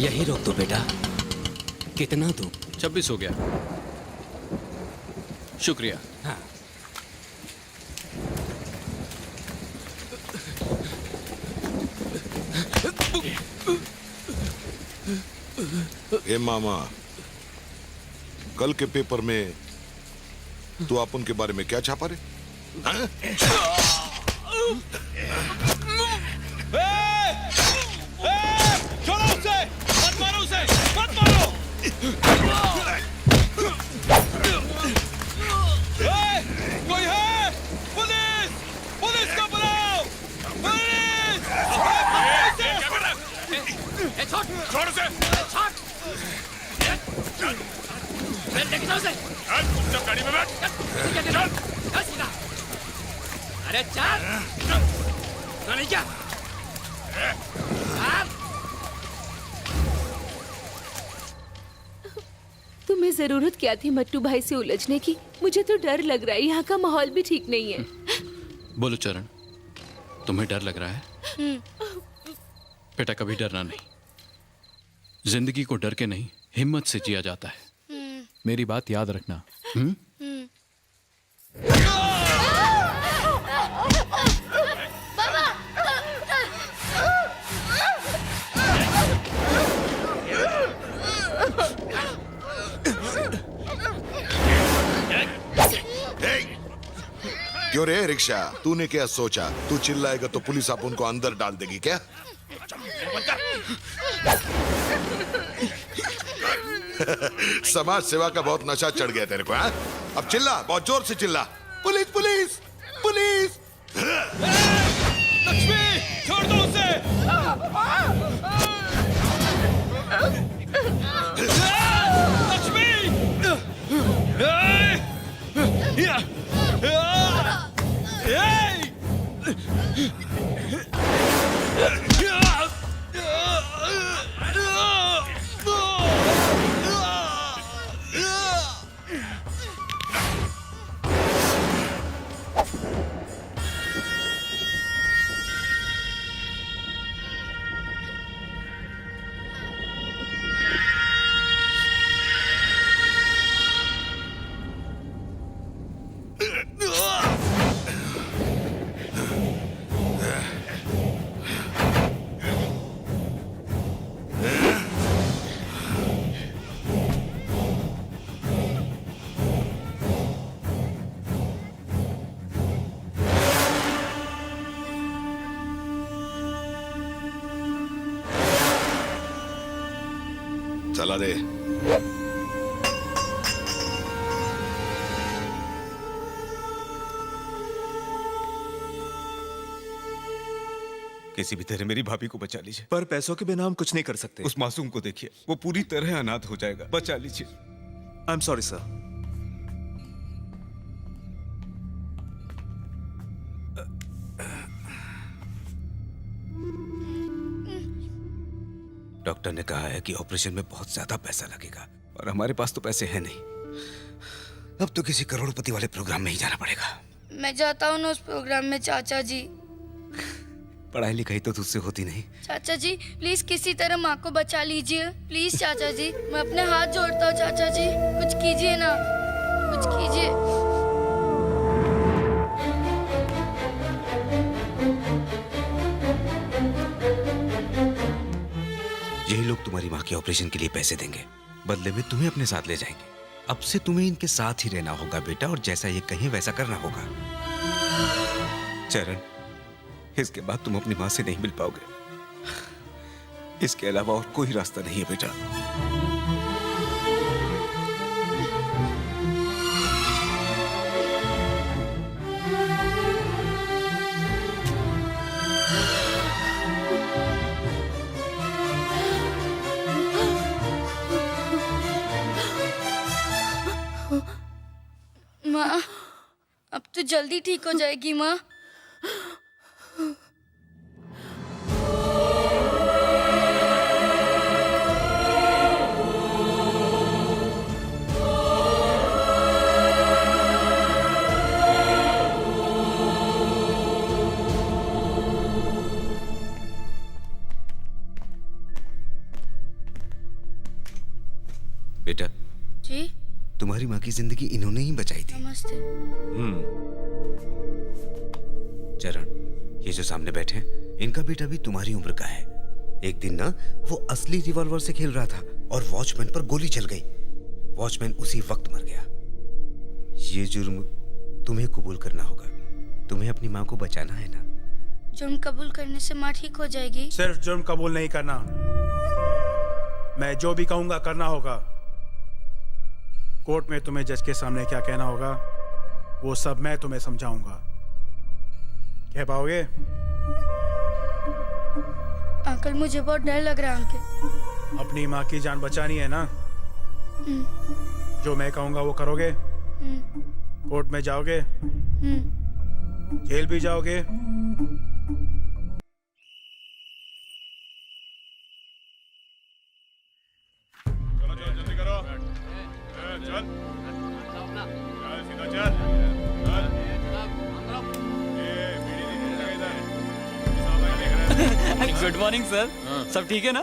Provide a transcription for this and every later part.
यही रोक दो बेटा। कितना दूं? 26 हो गया। शुक्रिया। हाँ। ए मामा, कल के पेपर में तू अपन के बारे में क्या छापा रे? छोड़ो उसे! मत मारो उसे! मत मारो! कोई है? पुलिस! पुलिस को बुलाओ! पुलिस! छोड़ उसे! लेके जाओ उसे! चल गाड़ी में बैठ! चल! सीधा! अरे चल! नहीं क्या? तुम्हें जरूरत क्या थी मट्टू भाई से उलझने की? मुझे तो डर लग रहा है, यहाँ का माहौल भी ठीक नहीं है। बोलो चरण, तुम्हें डर लग रहा है? बेटा कभी डरना नहीं। जिंदगी को डर के नहीं, हिम्मत से जिया जाता है। मेरी बात याद रखना। क्यों रे रिक्शा, तूने क्या सोचा? तू चिल्लाएगा तो पुलिस आप उनको अंदर डाल देगी क्या? समाज सेवा का बहुत नशा चढ़ गया तेरे को, हाँ? अब चिल्ला, बहुत जोर से चिल्ला। Police police police! लक्ष्मी! छोड़ दो उसे! लक्ष्मी! चला दे। किसी भी तरह मेरी भाभी को बचा लीजिए। पर पैसों के बिना हम कुछ नहीं कर सकते। उस मासूम को देखिए, वो पूरी तरह अनाथ हो जाएगा। बचा लीजिए। I am sorry sir. Doctor ने कहा है कि ऑपरेशन में बहुत ज्यादा पैसा लगेगा और हमारे पास तो पैसे हैं नहीं। अब तो किसी करोड़पति वाले प्रोग्राम में ही जाना पड़ेगा। मैं जाता हूँ ना उस प्रोग्राम में चाचा जी। पढ़ाई लिखाई तो तुझसे होती नहीं। चाचा जी प्लीज किसी तरह माँ को बचा लीजिए, प्लीज चाचा जी। मैं अपने हाथ जोड़ता हूँ चाचा जी, कुछ कीजिए ना, कुछ कीजिए। यही लोग तुम्हारी माँ के ऑपरेशन के लिए पैसे देंगे, बदले में तुम्हें अपने साथ ले जाएंगे। अब से तुम्हें इनके साथ ही रहना होगा बेटा, और जैसा ये कहीं वैसा करना होगा। चरण, इसके बाद तुम अपनी माँ से नहीं मिल पाओगे। इसके अलावा और कोई रास्ता नहीं है बेटा। माँ, अब तो जल्दी ठीक हो जाएगी माँ। बेटा, जी तुम्हारी माँ की जिंदगी इन्होंने ही बचाई थी। नमस्ते। चरण, ये जो सामने बैठे हैं, इनका बेटा भी तुम्हारी उम्र का है। एक दिन ना वो असली रिवॉल्वर से खेल रहा था और वॉचमैन पर गोली चल गई। वॉचमैन उसी वक्त मर गया। ये जुर्म तुम्हें कबूल करना होगा। तुम्हें अपनी माँ को बचाना है ना। जुर्म कबूल करने से माँ ठीक हो जाएगी? सिर्फ जुर्म कबूल नहीं करना, मैं जो भी कहूंगा करना होगा। कोर्ट में तुम्हें जज के सामने क्या कहना होगा वो सब मैं तुम्हें समझाऊंगा। कह पाओगे? अंकल मुझे बहुत डर लग रहा है अंकल। अपनी माँ की जान बचानी है ना? जो मैं कहूंगा वो करोगे? कोर्ट में जाओगे? जेल भी जाओगे? चलो चलो जल्दी करो। चल सीधा चल। Good morning sir. सब ठीक है ना?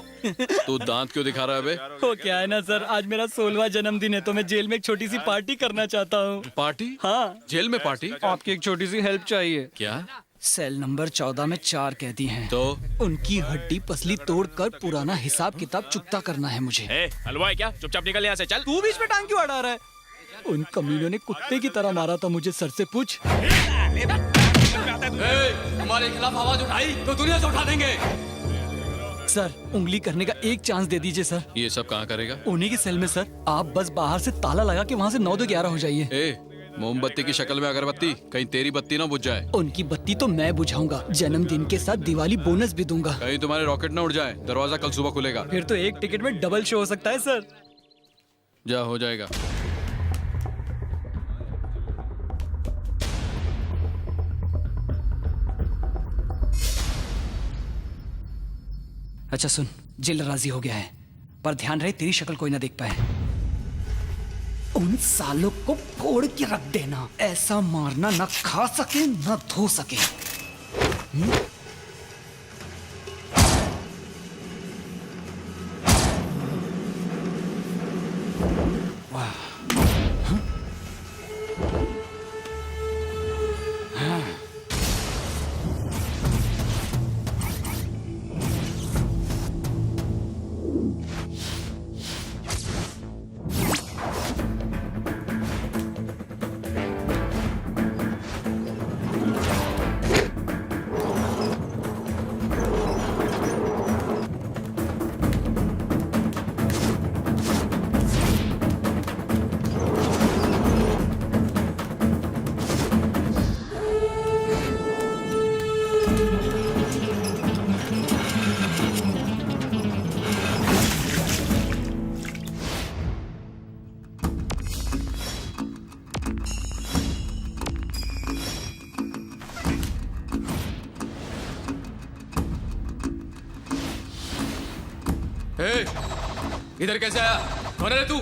तू दांत क्यों दिखा रहा है बे? वो क्या है ना सर, आज मेरा 16वां जन्मदिन है तो मैं जेल में एक छोटी सी पार्टी करना चाहता हूँ। पार्टी? हाँ। जेल में पार्टी? आपकी एक छोटी सी हेल्प चाहिए। क्या? सेल नंबर 14 में 4 कैदी हैं। तो उनकी हड्डी पसली तोड़कर पुराना हिसाब किताब चुकता करना है मुझे। हलवा है क्या? चुपचाप निकल यहाँ से, चल। तू बीच में टांग क्यों अड़ा रहा है? उन कमीनों ने कुत्ते की तरह मारा था मुझे, सर से पूछ। हमारे खिलाफ आवाज उठाई तो दुनिया से उठा देंगे। सर उंगली करने का एक चांस दे दीजिए सर। ये सब कहाँ करेगा? उन्हीं के सेल में सर। आप बस बाहर से ताला लगा के वहाँ से 9 to 11 हो जाइए। ए, मोमबत्ती की शक्ल में अगरबत्ती, कहीं तेरी बत्ती ना बुझ जाए। उनकी बत्ती तो मैं बुझाऊंगा, जन्मदिन के साथ दिवाली बोनस भी दूंगा। कहीं तुम्हारे रॉकेट ना उड़ जाए। दरवाजा कल सुबह खुलेगा। फिर तो एक टिकट में डबल शो हो सकता है सर। जा, हो जाएगा। अच्छा सुन, जेलर राजी हो गया है, पर ध्यान रहे तेरी शक्ल कोई ना देख पाए। उन सालों को फोड़ के रख देना, ऐसा मारना ना खा सके ना धो सके। वाह। ए, इधर कैसे आया? कौन है रे तू?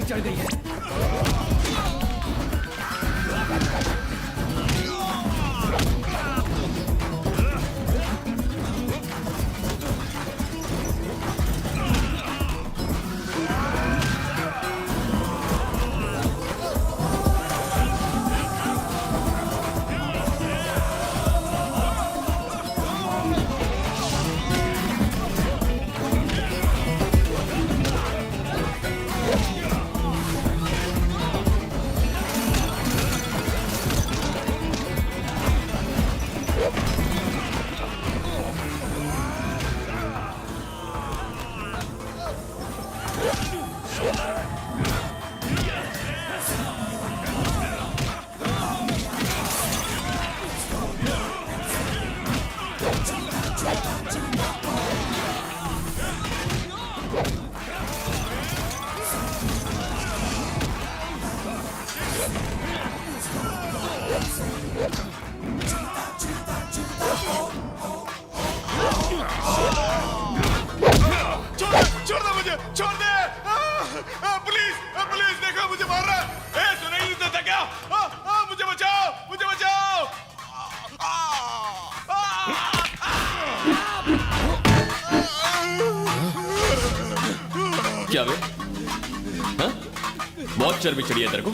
चढ़ गई है। बे? हाँ? बहुत चर्बी चढ़ी है तेरे को।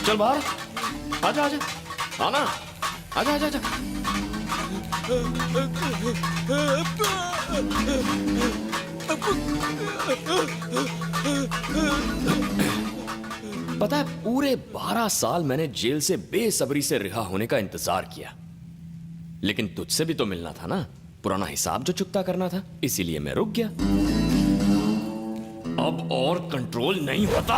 चल बाहर, आजा आजा, आना, आजा आजा आजा। पता है पूरे 12 साल मैंने जेल से बेसब्री से रिहा होने का इंतजार किया, लेकिन तुझसे भी तो मिलना था ना, पुराना हिसाब जो चुकता करना था, इसीलिए मैं रुक गया। अब और कंट्रोल नहीं होता।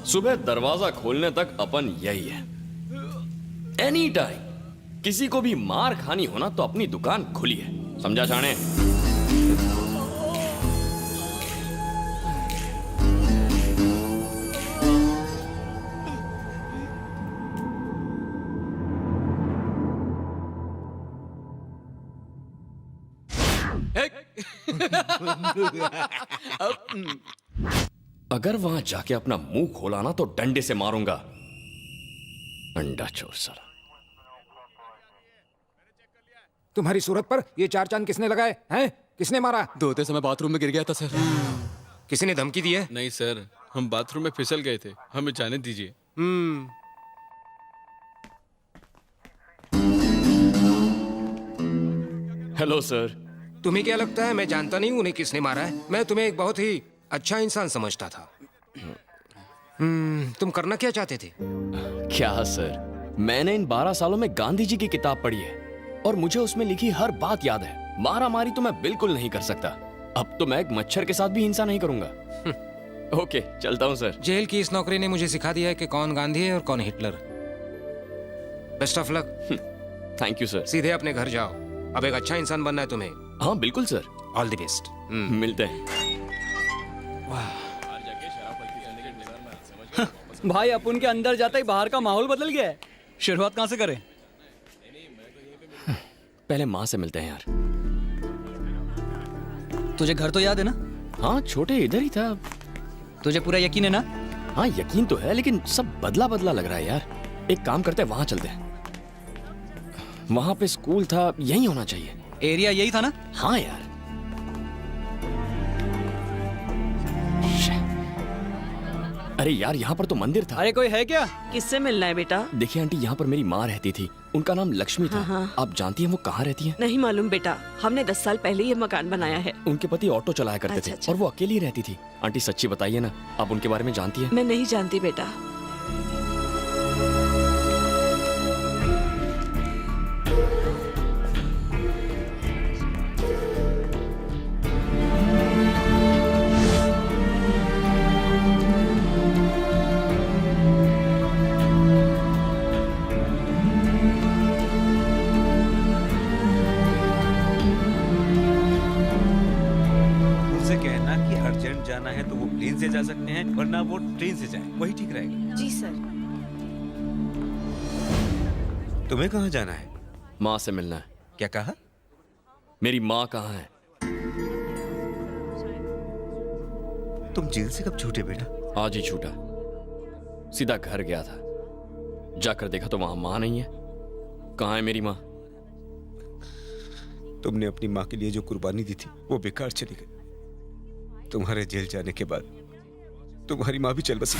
सुबह दरवाजा खोलने तक अपन यही है, एनी टाइम। किसी को भी मार खानी होना तो अपनी दुकान खुली है, समझा जाने? अगर वहां जाके अपना मुंह खोला ना तो डंडे से मारूंगा। अंडा चोर साला। तुम्हारी सूरत पर ये 4 चांद किसने लगाए हैं? किसने मारा? धोते समय बाथरूम में गिर गया था सर। किसी ने धमकी दी है? नहीं सर, हम बाथरूम में फिसल गए थे, हमें जाने दीजिए। Hello sir. तुम्हें क्या लगता है मैं जानता नहीं उन्हें किसने मारा है? मैं तुम्हें एक बहुत ही अच्छा इंसान समझता था। तुम करना क्या चाहते थे? क्या सर, मैंने इन 12 सालों में गांधी जी की किताब पढ़ी है और मुझे उसमें लिखी हर बात याद है। मारा मारी तो मैं बिल्कुल नहीं कर सकता। अब तो मैं एक मच्छर के साथ भी हिंसा नहीं करूंगा। ओके, चलता हूं सर। जेल की इस नौकरी ने मुझे सिखा दिया है कि कौन गांधी है और कौन Hitler. Best of luck. Thank you sir. सीधे अपने घर जाओ। अब एक अच्छा इंसान बनना है तुम्हें। हाँ बिल्कुल सर। All the best. मिलते हैं। भाई अपन के अंदर जाते ही बाहर का माहौल बदल गया है। शुरुआत कहाँ से करें? पहले माँ से मिलते हैं यार। तुझे घर तो याद है ना? हाँ, छोटे इधर ही था। तुझे पूरा यकीन है ना? हाँ यकीन तो है, लेकिन सब बदला बदला लग रहा है यार। एक काम करते हैं, वहां चलते हैं। वहां पे स्कूल था, यही होना चाहिए। एरिया यही था ना? हाँ यार। अरे यार, यहाँ पर तो मंदिर था। अरे कोई है क्या? किससे मिलना है बेटा? देखिए आंटी, यहाँ पर मेरी माँ रहती थी, उनका नाम लक्ष्मी था। हाँ। आप जानती हैं वो कहाँ रहती हैं? नहीं मालूम बेटा, हमने 10 साल पहले ये मकान बनाया है। उनके पति ऑटो चलाया करते थे अच्छा। और वो अकेली रहती थी। आंटी सच्ची बताइए ना, आप उनके बारे में जानती हैं? मैं नहीं जानती बेटा। जाना है तो वो प्लेन से जा सकते हैं, वरना वो ट्रेन से जाएं, वही ठीक रहेगा। जी सर। तुम्हें कहाँ जाना है? माँ से मिलना है। क्या कहा? मेरी माँ कहाँ है? तुम जेल से कब छूटे बेटा? आज ही छूटा। सीधा घर गया था, जाकर देखा तो वहां माँ नहीं है। कहाँ है मेरी माँ? तुमने अपनी माँ के लिए जो कुर्बानी दी थी वो बेकार चली गई। तुम्हारे जेल जाने के बाद तुम्हारी माँ भी चल बसी।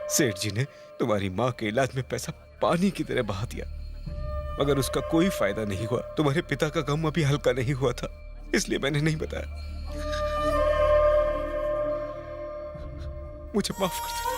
सेठ जी ने तुम्हारी माँ के इलाज में पैसा पानी की तरह बहा दिया, मगर उसका कोई फायदा नहीं हुआ। तुम्हारे पिता का गम अभी हल्का नहीं हुआ था, इसलिए मैंने नहीं बताया। मुझे माफ कर दो।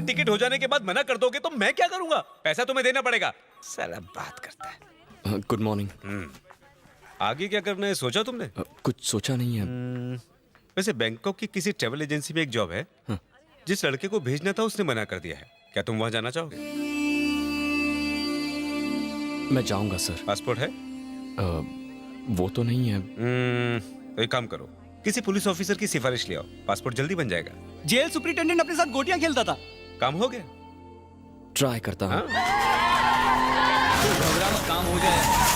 टिकट हो जाने के बाद मना कर दोगे तो मैं क्या करूंगा? पैसा तुम्हें देना पड़ेगा। साला बात करता है। Good morning. आगे क्या करना है सोचा तुमने? कुछ सोचा नहीं है। वैसे बैंकॉक की किसी ट्रैवल एजेंसी में एक जॉब है। जिस लड़के को भेजना था उसने मना कर दिया है। क्या तुम वहां जाना चाहोगे? मैं जाऊंगा सर। पासपोर्ट है? वो तो नहीं है। तो एक काम करो, किसी पुलिस ऑफिसर की सिफारिश ले आओ, पासपोर्ट जल्दी बन जाएगा। जेल सुपरिटेंडेंट अपने साथ गोटियां खेलता था। काम हो गया? ट्राई करता हूँ। प्रोग्राम काम हो जाए।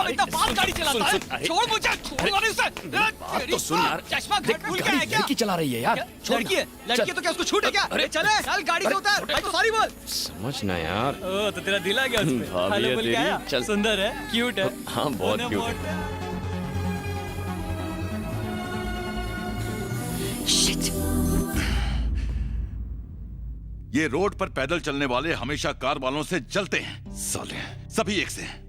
इतना फास्ट गाड़ी चलाता है। छोड़ मुझे, छोड़ वाले उसे। बात तो सुन यार। चश्मा घर भूल गया है क्या? लड़की चला रही है यार। लड़की है, लड़की है तो क्या उसको छूट है क्या? अरे चले, चल गाड़ी से उतर। भाई तो सॉरी बोल। समझ ना यार। ओ तो तेरा दिल आ गया उसमें। भाभी हेलो है बोल तेरी। के आया। चल। सुंदर है, क्यूट है। हाँ बहुत क्यूट है। ये रोड पर पैदल चलने वाले हमेशा कार वालों से जलते हैं। साले सभी एक से हैं।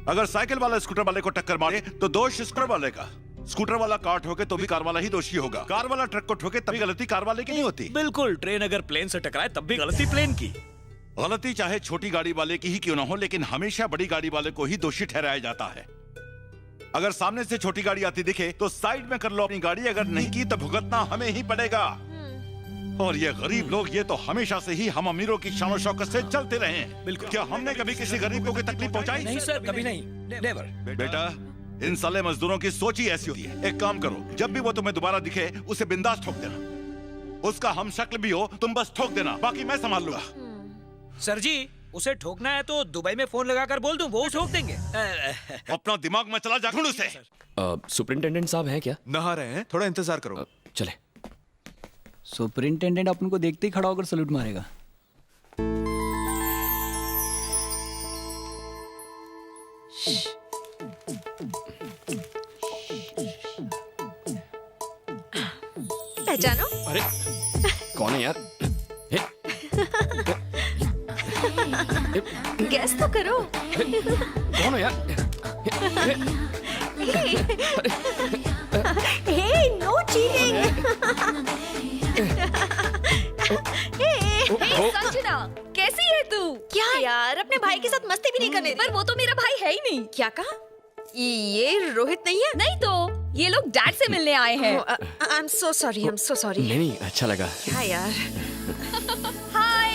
अगर साइकिल वाला स्कूटर वाले को टक्कर मारे तो दोष स्कूटर वाले का। स्कूटर वाला कार ठोके तो भी कार वाला ही दोषी होगा। कार वाला ट्रक को ठोके तभी गलती कार वाले की नहीं होती। बिल्कुल, ट्रेन अगर प्लेन से टकराए तब भी गलती प्लेन की। गलती चाहे छोटी गाड़ी वाले की ही क्यों ना हो, लेकिन हमेशा बड़ी गाड़ी वाले को ही दोषी ठहराया जाता है। अगर सामने से छोटी गाड़ी आती दिखे तो साइड में कर लो अपनी गाड़ी, अगर नहीं की तो भुगतना हमें ही पड़ेगा। और ये गरीब लोग ये तो हमेशा से ही हम अमीरों की शान और शौकत से चलते रहे हैं। बिल्कुल। क्या हमने कभी किसी गरीब को कोई तकलीफ पहुंचाई? नहीं सर, कभी नहीं, नेवर। बेटा, इन साले मजदूरों की सोच ही ऐसी होती है। एक काम करो, जब भी वो तुम्हें दोबारा दिखे उसे बिंदास ठोक देना। उसका हम शक्ल भी हो तुम बस ठोक देना, बाकी मैं संभाल लूंगा। सर जी, उसे ठोकना है तो दुबई में फोन लगाकर बोल दूं, वो ठोक देंगे। अपना दिमाग में चला जा ढूंढ उसे। सुपरिंटेंडेंट साहब हैं क्या? नहा रहे हैं, थोड़ा इंतजार करो। चले। सुपरिंटेंडेंट अपन को देखते ही खड़ा होकर सलूट मारेगा। पहचानो? अरे कौन है यार? गैस तो करो। कौन है यार? हे, नो चीटिंग। संजना, कैसी है तू? क्या यार, अपने भाई के साथ मस्ती भी नहीं करने दी। पर वो तो मेरा भाई है ही नहीं। क्या कहा? ये रोहित नहीं है? नहीं तो ये लोग डैड से मिलने आए हैं। I am so sorry, I am so sorry. नहीं, अच्छा लगा। क्या यार? हाय,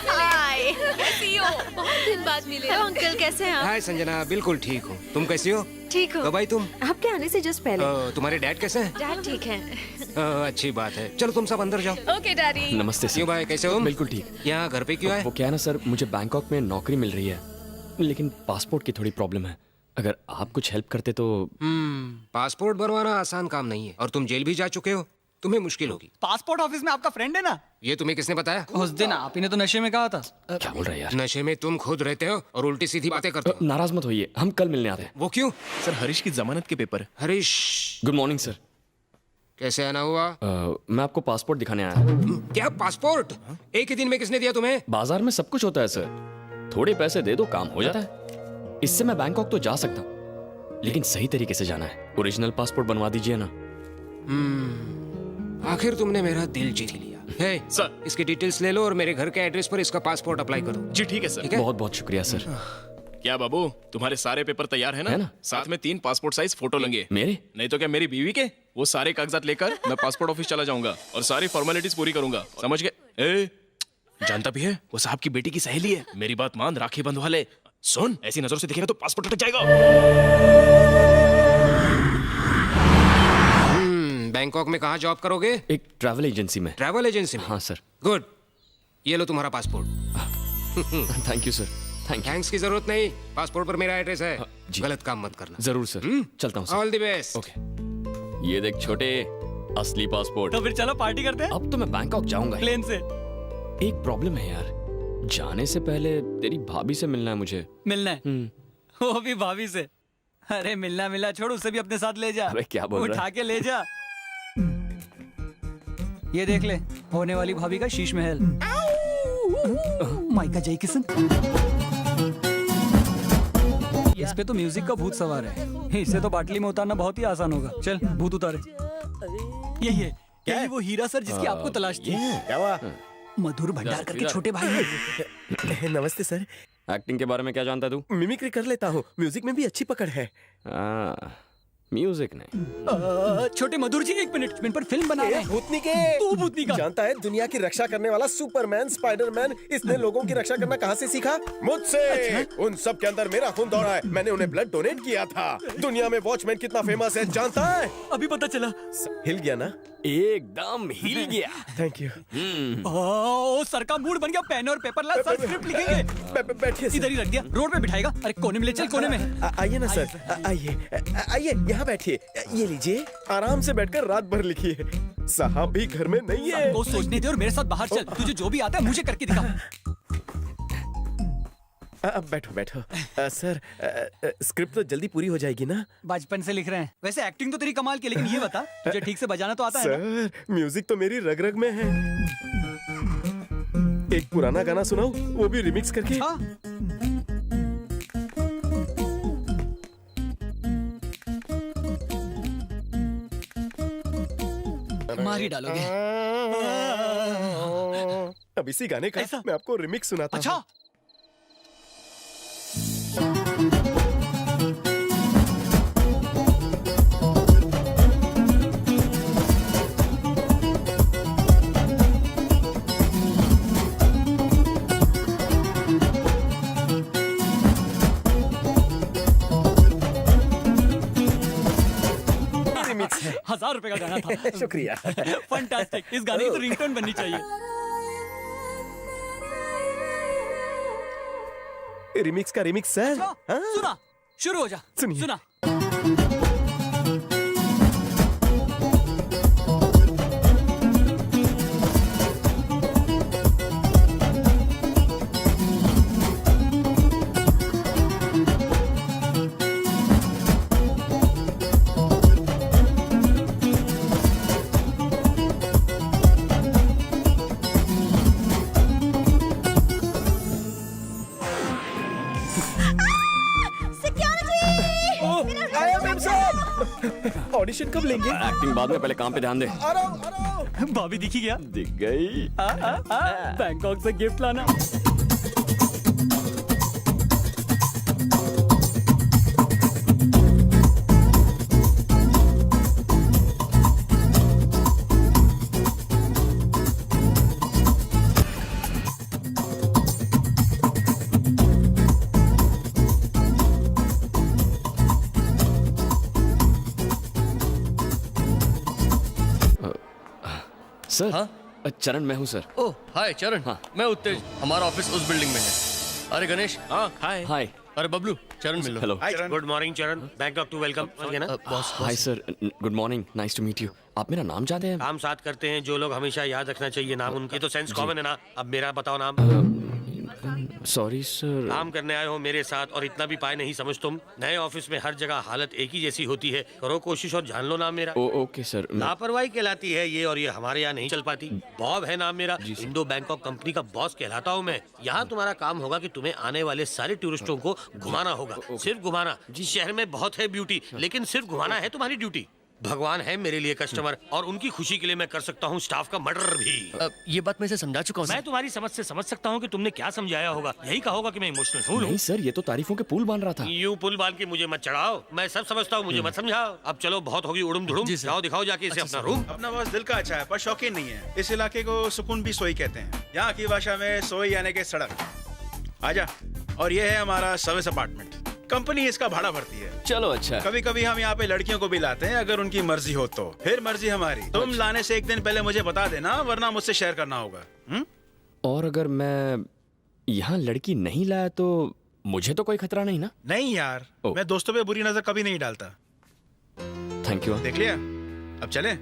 हाय, कैसी हो? बहुत दिन बाद मिले। हेलो अंकल, कैसे हैं आप? हाय संजना, बिल्कुल ठीक हूँ। तुम कैसी हो? ठीक हो। कब आई तुम? आपके आने से जस्ट पहले। तुम्हारे डैड कैसे हैं? डैड ठीक है। अच्छी बात है। चलो तुम सब अंदर जाओ। Okay daddy. नमस्ते सर। क्यों भाई, कैसे हो? बिल्कुल ठीक। यहाँ घर पे क्यों आए? वो क्या है ना सर, मुझे बैंकॉक में नौकरी मिल रही है, लेकिन पासपोर्ट की थोड़ी प्रॉब्लम है। अगर आप कुछ हेल्प करते तो। पासपोर्ट बनवाना आसान काम नहीं है, और तुम जेल भी जा चुके हो, तुम्हें मुश्किल होगी। पासपोर्ट ऑफिस में आपका फ्रेंड है ना? ये तुम्हें किसने बताया? उस दिन आप ही ने तो नशे में कहा था। क्या बोल रहे हैं यार? नशे में तुम खुद रहते हो और उल्टी सीधी बातें करते हो। नाराज मत होइए, हम कल मिलने आते हैं। वो क्यों? सर, हरीश की जमानत के paper. Harish, good morning sir. कैसे आना हुआ? मैं आपको पासपोर्ट दिखाने आया हूँ। क्या पासपोर्ट? एक ही दिन में किसने दिया तुम्हें? बाजार में सब कुछ होता है सर, थोड़े पैसे दे दो काम हो जाता है। इससे मैं बैंकॉक तो जा सकता हूँ, लेकिन सही तरीके से जाना है। ओरिजिनल पासपोर्ट बनवा दीजिए ना। आखिर तुमने मेरा दिल जीत लिया। हे सर, इसकी डिटेल्स ले लो और मेरे घर के एड्रेस पर इसका पासपोर्ट अप्लाई करो। जी ठीक है सर। बहुत बहुत शुक्रिया सर। क्या बाबू, तुम्हारे सारे पेपर तैयार है ना? साथ में 3 पासपोर्ट साइज फोटो लेंगे। मेरे? नहीं तो क्या मेरी बीवी के? वो सारे कागजात लेकर मैं पासपोर्ट ऑफिस चला जाऊंगा और सारी फॉर्मेलिटीज पूरी करूंगा, समझ गए? जानता भी है वो साहब की बेटी की सहेली है। मेरी बात मान, राखी बंधवा ले। सुन, ऐसी नजरों से दिखेगा तो पासपोर्ट अटक जाएगा। बैंकॉक में कहाँ जॉब करोगे? एक ट्रैवल एजेंसी में। ट्रैवल एजेंसी में? हाँ सर। गुड, ये लो तुम्हारा passport. Thank you sir. Thanks की जरूरत नहीं, पासपोर्ट पर मेरा एड्रेस है। गलत काम मत करना। जरूर सर। चलता हूँ sir. All the best. Okay. ये देख छोटे, असली पासपोर्ट। तो फिर चलो पार्टी करते हैं। अब तो मैं बैंकॉक जाऊंगा। प्लेन से। एक प्रॉब्लम है यार, जाने से पहले तेरी भाभी से मिलना है मुझे। मिलना है? वो भी भाभी से? अरे मिलना छोड़, उसे भी अपने साथ ले जा। अबे क्या बोल रहा है? उठा के ले जा। ये देख ले, होने वाली भाभी का शीश महल। माइका जय किशन। इस पे तो म्यूजिक का भूत सवार है, इससे तो बाटली में उतारना बहुत ही आसान होगा। चल भूत उतारे। यही है क्या? वो हीरा सर जिसकी आपको तलाश थी। क्या हुआ? मधुर भंडार करके छोटे भाई हैं। नमस्ते सर। एक्टिंग के बारे में क्या जानता है तू? मिमिक्री कर लेता हूँ, म्यूजिक में भी अच्छी पकड़ है। म्यूजिक नहीं। छोटे मधुर जी, एक मिनट पर फिल्म बना रहे हैं। भूतनी के तू भूतनी का जानता है दुनिया की रक्षा करने वाला सुपरमैन, स्पाइडरमैन, इसने लोगों की रक्षा करना कहाँ से सीखा? मुझसे। अच्छा? उन सब के अंदर मेरा खून दौड़ा है, मैंने उन्हें ब्लड डोनेट किया था। दुनिया में वॉचमैन कितना फेमस है जानता है? अभी पता चला। हिल गया ना? एकदम हिल गया। Thank you. ओ सर का मूड बन गया, पेन और पेपर ला, सर स्क्रिप्ट लिखेंगे। बैठिए। इधर ही रख दिया, रोड पे बिठाएगा। अरे कोने में ले चल, कोने में। आइए ना सर, आइए यहाँ बैठिए। ये लीजिए, आराम से बैठकर रात भर लिखिए। साहब भी घर में नहीं है। वो सोचने दे और मेरे साथ बाहर चल। तुझे जो भी आता है मुझे करके दिखा। अब बैठो। सर, स्क्रिप्ट तो जल्दी पूरी हो जाएगी ना? बचपन से लिख रहे हैं। वैसे एक्टिंग तो तेरी कमाल की, लेकिन ये बता तुझे ठीक से बजाना तो आता है ना? सर, म्यूजिक तो मेरी रग रग में है। एक पुराना गाना सुनाऊं, वो भी रिमिक्स करके। मार ही डालोगे। अब इसी गाने का मैं आपको रिमिक्स सुनाता हूं। अच्छा। ₹1000 का गाना था। शुक्रिया। फंटास्टिक। इस गाने की तो रिंगटोन बननी चाहिए। रिमिक्स का रिमिक्स सर। सुना, शुरू हो जा। सुनिए। सुना। ऑडिशन कब लेंगे? एक्टिंग बाद में, पहले काम पे ध्यान दे। भाभी दिखी गया? दिख गई। बैंकॉक से गिफ्ट लाना। सर। हाँ? चरण मैं हूँ सर। ओह हाय चरण। हाँ मैं उत्तेज, हमारा ऑफिस उस बिल्डिंग में है। अरे गणेश। हाँ हाय। हाय। अरे बबलू, चरण मिल लो। Hello. Good morning Charan, Bangkok to welcome. Hi sir, good morning, nice to meet you. आप मेरा नाम जानते हैं? काम साथ करते हैं जो लोग, हमेशा याद रखना चाहिए नाम उनकी, तो सेंस कॉमन है ना। अब मेरा बताओ नाम। Sorry sir. काम करने आए हो मेरे साथ और इतना भी पाए नहीं समझ तुम। नए ऑफिस में हर जगह हालत एक ही जैसी होती है, करो कोशिश और जान लो नाम मेरा। Okay sir. लापरवाही कहलाती है ये, और ये हमारे यहाँ नहीं चल पाती। बॉब है नाम मेरा, इंडो बैंकॉक कंपनी का बॉस कहलाता हूँ मैं। यहाँ तुम्हारा काम होगा कि तुम्हें आने वाले सारे टूरिस्टों को घुमाना होगा। सिर्फ घुमाना। शहर में बहुत है ब्यूटी, लेकिन सिर्फ घुमाना है तुम्हारी ड्यूटी। भगवान है मेरे लिए कस्टमर, और उनकी खुशी के लिए मैं कर सकता हूँ स्टाफ का मर्डर भी। ये बात मैं इसे समझा चुका हूँ। मैं तुम्हारी समझ से समझ सकता हूँ कि तुमने क्या समझाया होगा। यही कहा होगा कि मैं इमोशनल फूल हूँ। नहीं सर, ये तो तारीफों के पुल बांध रहा था। यूं पुल बांध के मुझे मत चढ़ाओ, मैं सब समझता हूँ, मुझे मत समझाओ। अब चलो, बहुत होगी उड़ुम धुड़ुम, जाओ दिखाओ जाके इसे अपना रूम। अपना बॉस दिल का अच्छा है पर शौकीन नहीं है। इस इलाके को सुकून भी सोई कहते हैं, यहाँ की भाषा में सोई यानी के सड़क। आजा। और ये है हमारा सर्विस अपार्टमेंट, कंपनी इसका भाड़ा भरती है। चलो अच्छा। कभी कभी हम यहाँ पे लड़कियों को भी लाते हैं, अगर उनकी मर्जी हो तो। फिर मर्जी हमारी। तुम लाने से एक दिन पहले मुझे बता देना, वरना मुझसे शेयर करना होगा। और अगर मैं यहाँ लड़की नहीं लाया तो मुझे तो कोई खतरा नहीं ना? नहीं यार, मैं दोस्तों पे बुरी नजर कभी नहीं डालता। Thank you. देख लिया, अब चले।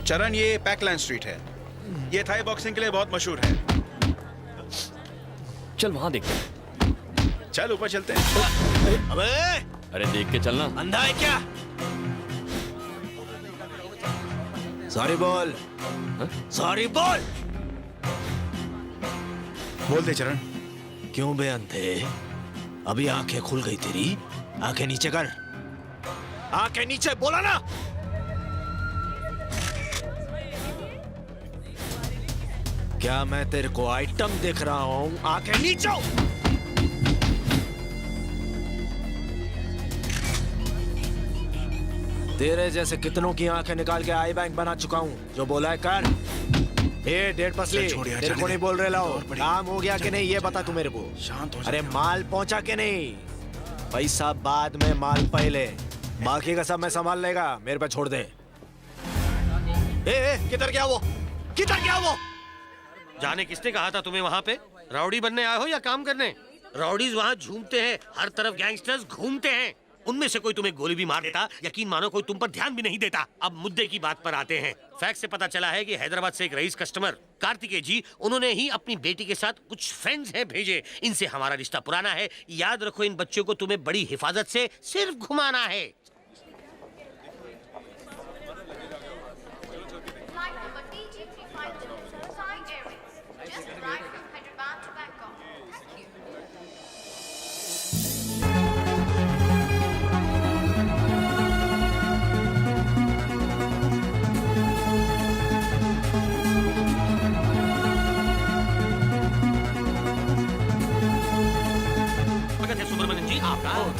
चरण, ये पैकलैंड स्ट्रीट है। ये थाई बॉक्सिंग के लिए बहुत मशहूर है। चल वहां देखते हैं। चल ऊपर चलते हैं। अबे! अरे देख के चलना। अंधा है क्या? सॉरी बोल। सॉरी बोल। बोल दे चरण। क्यों बे अंधे? अभी आंखें खुल गई तेरी? आंखें नीचे कर। आंखें नीचे, बोला ना। क्या मैं तेरे को आइटम देख रहा हूं? आंखें नीचे। तेरे जैसे कितनों की आंखें निकाल के आई बैंक बना चुका हूं। जो बोला है कर। ए डेढ़ पसली, तेरे को नहीं बोल रहे लाओ। काम हो गया कि नहीं ये बता तू मेरे को। शांत हो जा। अरे माल पहुंचा के नहीं? पैसा बाद में, माल पहले। बाकी का सब मैं संभाल लेगा, मेरे पे छोड़ दे। ए किधर गया वो? किधर गया वो? जाने किसने कहा था तुम्हें वहां पे? राउडी बनने आए हो या काम करने? राउडीज वहां झूमते हैं, हर तरफ गैंगस्टर्स घूमते हैं। उनमें से कोई तुम्हें गोली भी मार देता, यकीन मानो कोई तुम पर ध्यान भी नहीं देता। अब मुद्दे की बात पर आते हैं। फैक्ट से पता चला है कि हैदराबाद से एक रईस कस्टमर कार्तिकेय जी, उन्होंने ही अपनी बेटी के साथ कुछ फ्रेंड्स हैं भेजे। इनसे हमारा रिश्ता पुराना है। याद रखो, इन बच्चों को तुम्हें बड़ी हिफाजत से सिर्फ घुमाना है।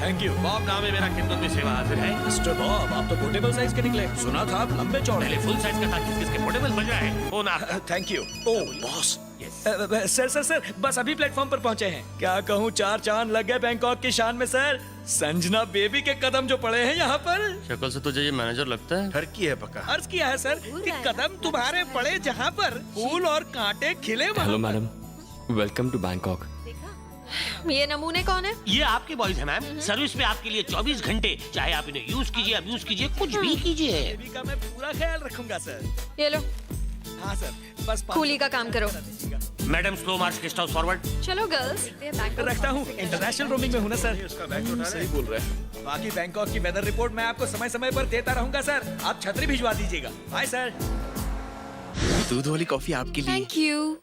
Thank you. बॉब नाम है मेरा, खिदमत में सेवा हाजिर है। मिस्टर बॉब, आप तो पोर्टेबल साइज के निकले। सुना था आप लंबे चौड़े। पहले फुल साइज का था, किसके पोर्टेबल बज रहा है। फोन आपका। Thank you. Oh boss. Sir बस अभी प्लेटफॉर्म पर पहुंचे हैं। क्या कहूँ, 4 चांद लग गए बैंकॉक की शान में सर। संजना बेबी के कदम जो पड़े हैं यहाँ पर। शक्ल से तुझे ये मैनेजर लगता है? ठरकी है पक्का। अर्ज किया है सर कि कदम तुम्हारे पड़े जहाँ पर फूल और कांटे खिले। Hello madam, welcome to Bangkok. ये नमूने कौन है? ये आपके बॉयज हैं मैम। सर्विस में आपके लिए 24 घंटे, चाहे आप इन्हें यूज कीजिए, अब्यूज कीजिए, कुछ भी कीजिए। बेबी का मैं पूरा ख्याल रखूंगा सर। ये लो। हाँ सर, बस कूली का काम करो। मैडम स्लो मार्च, गेस्ट हाउस फॉरवर्ड। चलो गर्ल्स। रखता हूँ, इंटरनेशनल रोमिंग में हूँ ना सर। उसका बैग तो उठा सही बोल रहे हैं। बाकी बैंकॉक की वेदर रिपोर्ट मैं आपको समय समय पर देता रहूंगा सर। आप छतरी भिजवा दीजिएगा। Bye sir. दूध वाली कॉफी आपके लिए। Thank you.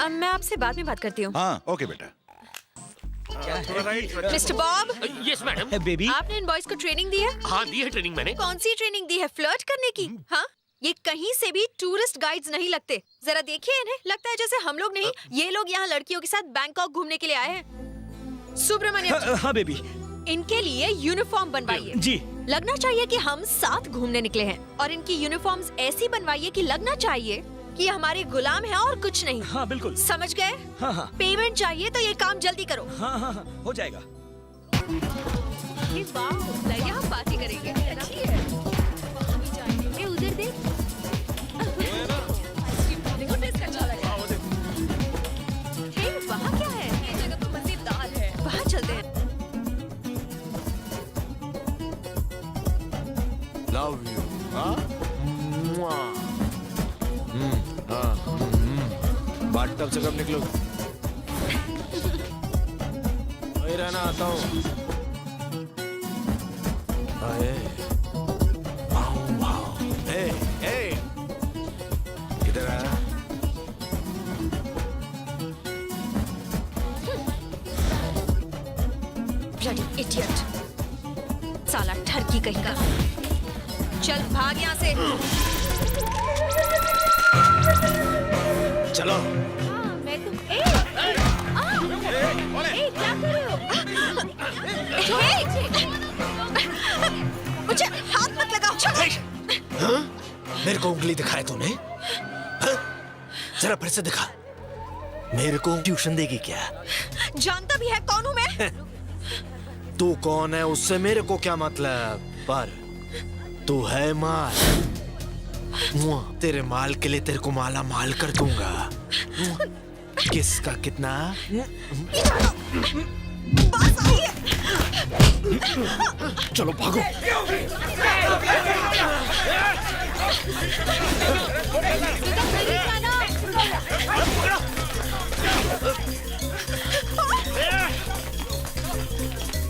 अब मैं आपसे बाद में बात करती हूँ। हाँ ओके बेटा। Mister Bob. Yes madam. Baby, आपने इन बॉयज को ट्रेनिंग दी है? हाँ दी है ट्रेनिंग मैंने। कौन सी ट्रेनिंग दी है? फ्लर्ट करने की? हाँ, ये कहीं से भी टूरिस्ट गाइड्स नहीं लगते। जरा देखिए इन्हें, लगता है जैसे हम लोग नहीं, ये लोग यहाँ लड़कियों के साथ बैंकॉक घूमने के लिए आए हैं। सुब्रमण्यम। हाँ बेबी, इनके लिए यूनिफॉर्म बनवाइए। जी। लगना चाहिए कि हम साथ घूमने निकले हैं और इनकी यूनिफॉर्म्स ऐसी बनवाइए कि लगना चाहिए कि हमारे गुलाम हैं और कुछ नहीं। हाँ बिल्कुल। समझ गए? हाँ हाँ। पेमेंट चाहिए तो ये काम जल्दी करो। हाँ हाँ हाँ हो जाएगा। यहाँ पार्टी करेंगे। अच्छी है। ए, उधर देख। हे, वहाँ क्या है? ये जगह तो मजेदार है। वहाँ चलते हैं। Love you. बाट टब से कब निकलो? वही रहना, आता हूँ। किधर आया? ब्लडी इडियट, साला ठरकी कहीं का। चल भाग यहाँ से। चलो। मैं तो क्या कर रहे हो? मुझे हाथ मत लगाओ। हाँ? मेरे को उंगली दिखाए तूने? हाँ? जरा फिर से दिखा। मेरे को ट्यूशन देगी क्या? जानता भी है कौन हूँ मैं? तू कौन है उससे मेरे को क्या मतलब, पर तू है माल। तेरे माल के लिए तेरे को माला माल कर दूंगा। किसका कितना? चलो भागो।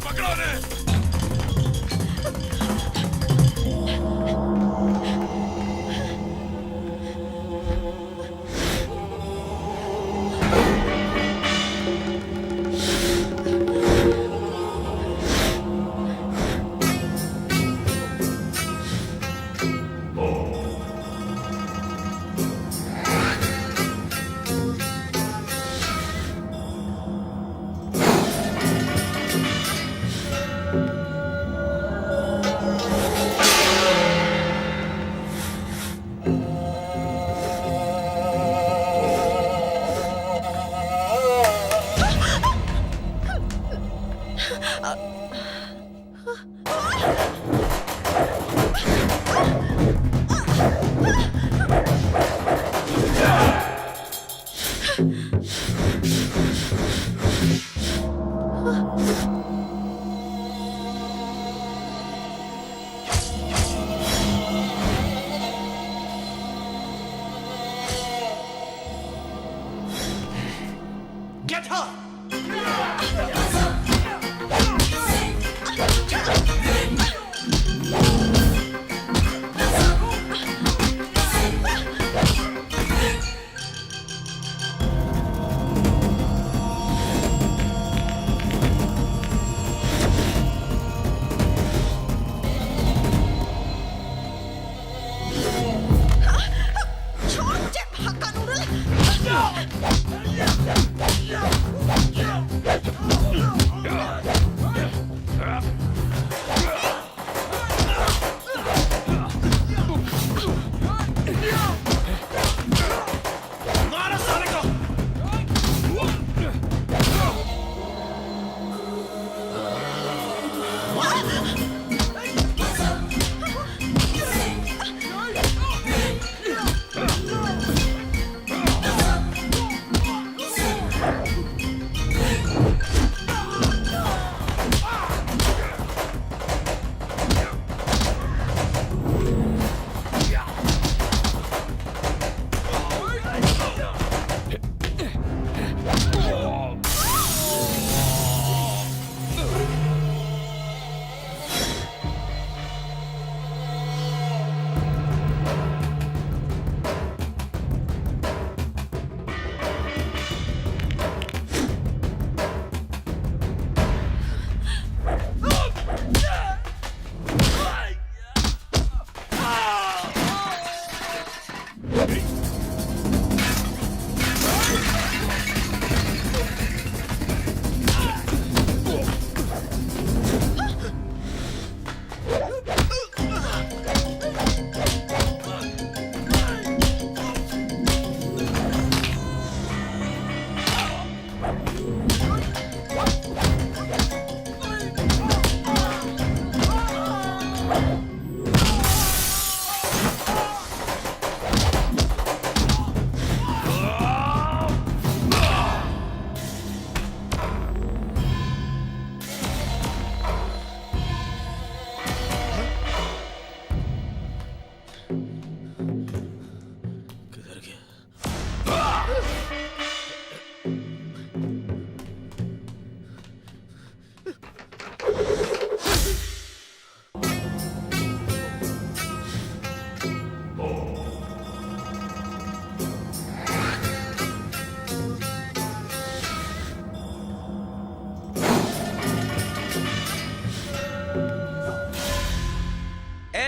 पकड़ो ने। Get her! छोड़ मुझे, हक्का नूडल।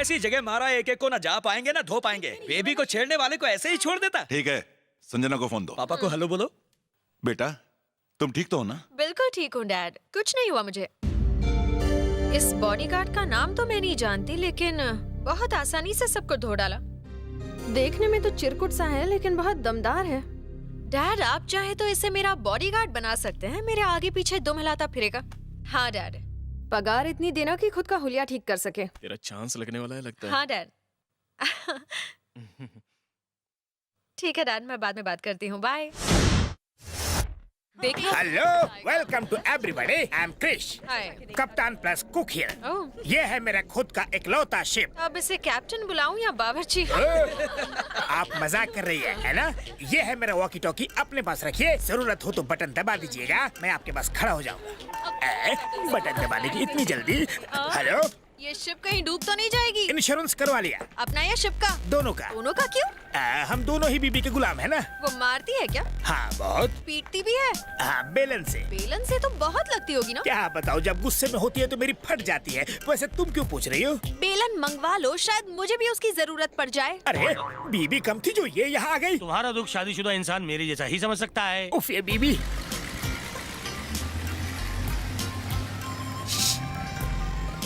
ऐसी जगह मारा एक एक को ना जा पाएंगे ना धो पाएंगे। बेबी को छेड़ने वाले को ऐसे ही छोड़ देता। ठीक है, संजना को फोन दो। पापा को हेलो बोलो। बेटा तुम ठीक तो हो ना? बिल्कुल ठीक हूँ डैड, कुछ नहीं हुआ मुझे। इस बॉडीगार्ड का नाम तो मैं नहीं जानती, लेकिन बहुत आसानी से सबको धो डाला। देखने में तो चिरकुट सा है लेकिन बहुत दमदार है। डैड आप चाहे तो इसे मेरा बॉडीगार्ड बना सकते हैं, मेरे आगे पीछे दुम हिलाता फिरेगा। हाँ डैड, पगार इतनी देना कि खुद का हुलिया ठीक कर सके। तेरा चांस लगने वाला है लगता है। हाँ डैड। ठीक है डैड, मैं बाद में बात करती हूँ, bye. Hello, welcome to everybody. I am Krish, कप्तान प्लस कुक हियर। ये है मेरा खुद का इकलौता शिप। अब इसे कैप्टन बुलाऊं या बावर्ची? आप मजाक कर रही है ना? ये है मेरा वॉकी टॉकी, अपने पास रखिए, जरूरत हो तो बटन दबा दीजिएगा, मैं आपके पास खड़ा हो जाऊंगा। बटन दबाने की इतनी जल्दी? हेलो, ये शिप कहीं डूब तो नहीं जाएगी? इंश्योरेंस करवा लिया। अपना या शिप का? दोनों का। दोनों का क्यों? हम दोनों ही बीबी के गुलाम है ना। वो मारती है क्या? हाँ बहुत। पीटती भी है? हाँ, बेलन से। बेलन से तो बहुत लगती होगी ना? क्या बताओ, जब गुस्से में होती है तो मेरी फट जाती है। वैसे तुम क्यों पूछ रही हो? बेलन मंगवा लो, शायद मुझे भी उसकी जरूरत पड़ जाए। अरे बीबी कम थी जो ये यहाँ आ गई। तुम्हारा दुख शादीशुदा इंसान मेरे जैसा ही समझ सकता है। उफ, ये बीबी।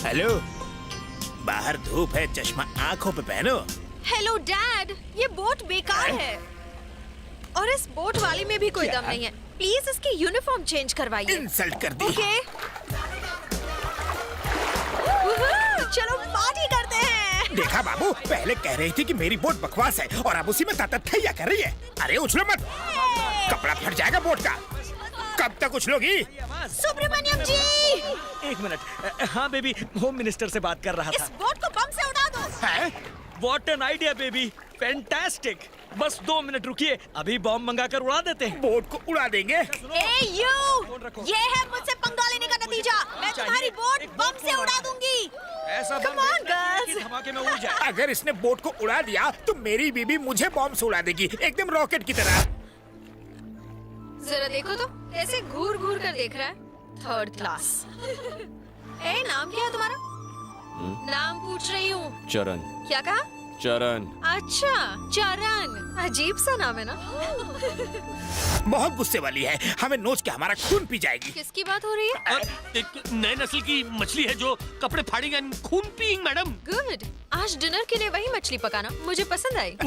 हेलो, बाहर धूप है, चश्मा आंखों पे पहनो। हेलो डैड, ये बोट बेकार है और इस बोट वाली में भी कोई दम नहीं है। प्लीज इसकी यूनिफॉर्म चेंज करवाइए। इंसल्ट कर दी। ओके, चलो पार्टी करते हैं। देखा बाबू, पहले कह रही थी कि मेरी बोट बकवास है और अब उसी में तातथैया कर रही है। अरे उछलो मत, कपड़ा फट जाएगा बोट का। कब तक उछलोगी? सुब्रमण्यम जी, एक मिनट। हाँ बेबी, होम मिनिस्टर से बात कर रहा था। इस बोट को बम से उड़ा दो। What an idea baby, fantastic. बस 2 मिनट रुकिए, अभी बॉम्ब मंगाकर उड़ा देते हैं। बोट को उड़ा देंगे। ये है मुझसे पंगा लेने का नतीजा। मैं तुम्हारी बोट बम से उड़ा दूंगी। ऐसा Come on, girls। धमाके में उड़ जाए। अगर इसने बोट को उड़ा दिया तो मेरी बीबी मुझे बॉम्ब से उड़ा देगी, एकदम रॉकेट की तरह। जरा देखो तो कैसे घूर घूर कर देख रहा है। 3rd class. नाम क्या है तुम्हारा? नाम पूछ रही हूँ। चरण। क्या कहा? चरण। अच्छा, चरण, अजीब सा नाम है ना। बहुत गुस्से वाली है, हमें नोच के हमारा खून पी जाएगी। किसकी बात हो रही है? एक नए नस्ल की मछली है जो कपड़े फाड़ेगा, खून पिएगी मैडम। गुड, आज डिनर के लिए वही मछली पकाना, मुझे पसंद आई।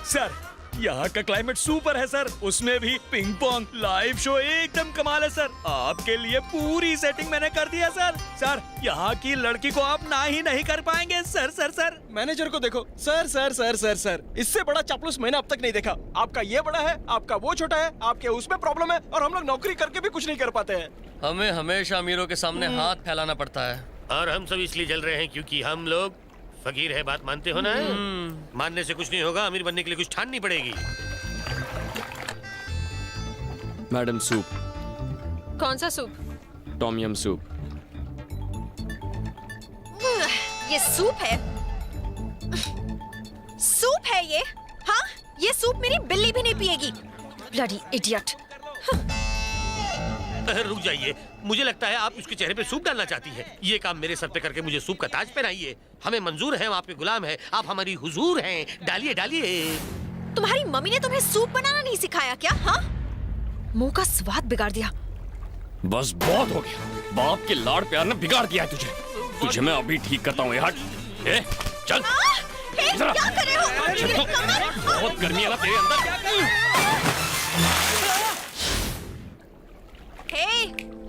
सर, यहाँ का क्लाइमेट सुपर है सर, उसमें भी पिंग पोंग लाइव शो एकदम कमाल है सर। आपके लिए पूरी सेटिंग मैंने कर दिया सर। सर, यहाँ की लड़की को आप ना ही नहीं कर पाएंगे सर। सर सर मैनेजर को देखो। Sir sir sir sir sir, इससे बड़ा चापलूस मैंने अब तक नहीं देखा। आपका ये बड़ा है, आपका वो छोटा है, आपके उसमें प्रॉब्लम है और हम लोग नौकरी करके भी कुछ नहीं कर पाते हैं। हमें हमेशा अमीरों के सामने हाथ फैलाना पड़ता है। और हम सब इसलिए जल रहे हैं क्योंकि हम लोग फकीर है। बात मानते हो ना? मानने से कुछ नहीं होगा, अमीर बनने के लिए कुछ ठाननी पड़ेगी। Madam soup. कौन सा सूप? Tom yum soup. ये सूप है? सूप है ये? हाँ, ये सूप मेरी बिल्ली भी नहीं पिएगी। Bloody idiot. रुक जाइए, मुझे लगता है आप उसके चेहरे पे सूप डालना चाहती हैं। ये काम मेरे सर पे करके मुझे सूप का ताज पहनाइए। हमें मंजूर है, हम आपके गुलाम हैं, आप हमारी हुजूर हैं। डालिए डालिए। तुम्हारी मम्मी ने तुम्हें सूप बनाना नहीं सिखाया क्या? हाँ, मुंह का स्वाद बिगाड़ दिया। बस बहुत हो गया, बाप के लाड़ प्यार ने बिगाड़ दिया है तुझे। तुझे मैं अभी ठीक करता हूँ। हट, चल। क्या कर रहे हो? बहुत गर्मी है ना तेरे अंदर।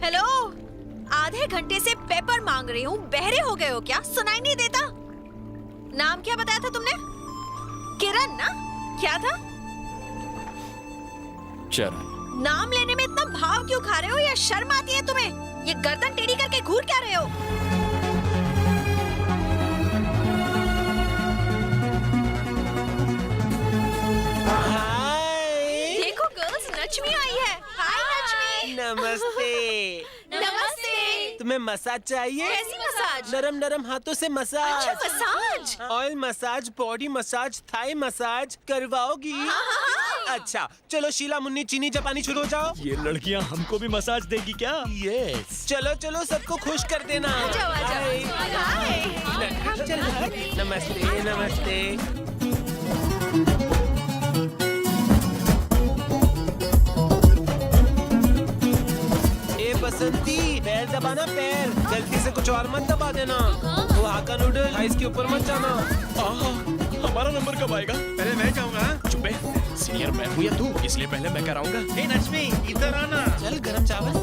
हेलो, आधे घंटे से पेपर मांग रही हूँ, बहरे हो गए हो क्या? सुनाई नहीं देता? नाम क्या बताया था तुमने? किरण ना? क्या था? चरण। नाम लेने में इतना भाव क्यों खा रहे हो? या शर्म आती है तुम्हें? ये गर्दन टेढ़ी करके घूर क्या रहे हो? देखो गर्ल्स, नचमी आई है। हाय नचमी। नमस्ते। नमस्ते। तुम्हें मसाज चाहिए? कैसी मसाज? नरम नरम हाथों से मसाज। अच्छा, massage. Oil massage, body massage, Thai massage करवाओगी? अच्छा चलो शीला मुन्नी चीनी जापानी शुरू हो जाओ। ये लड़कियां हमको भी मसाज देगी क्या? यस चलो चलो सबको खुश कर देना। नमस्ते नमस्ते। ए बसंती पैर दबाना पैर, गलती से कुछ और मत दबा देना। वो हाका नूडल आइस के ऊपर मत जाना। हमारा नंबर कब आएगा? पहले मैं जाऊंगा। चुप है, सीनियर मैं हूँ या तू, इसलिए पहले मैं कराऊंगा। हे नचमी इधर आना। चल गरम चावल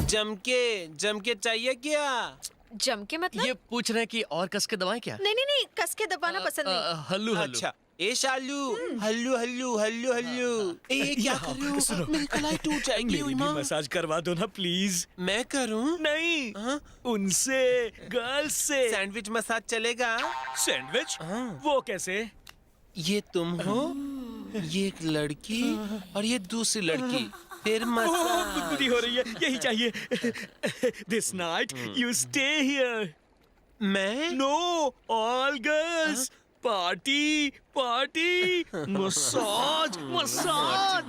जम के चाहिए क्या? जम के मतलब? ये पूछ रहे हैं कि और कस के दबाएं क्या? नहीं नहीं नहीं, कस के दबाना पसंद नहीं। हल्लू हल्लू। अच्छा ए शालू हल्लू हल्लू हल्लू हल्लू। ए क्या कर रहे हो? मेरी कलाई टूट जाएगी। मेरी भी मसाज करवा दो ना प्लीज। मैं करूं? नहीं उनसे, गर्ल्स से। सैंडविच मसाज चलेगा? सैंडविच? वो कैसे? ये तुम हो, ये एक लड़की और ये दूसरी लड़की, फिर मसाज। गुदगुदी हो रही है, यही चाहिए। This night you stay here. मैं? No, all girls. Party party, massage massage.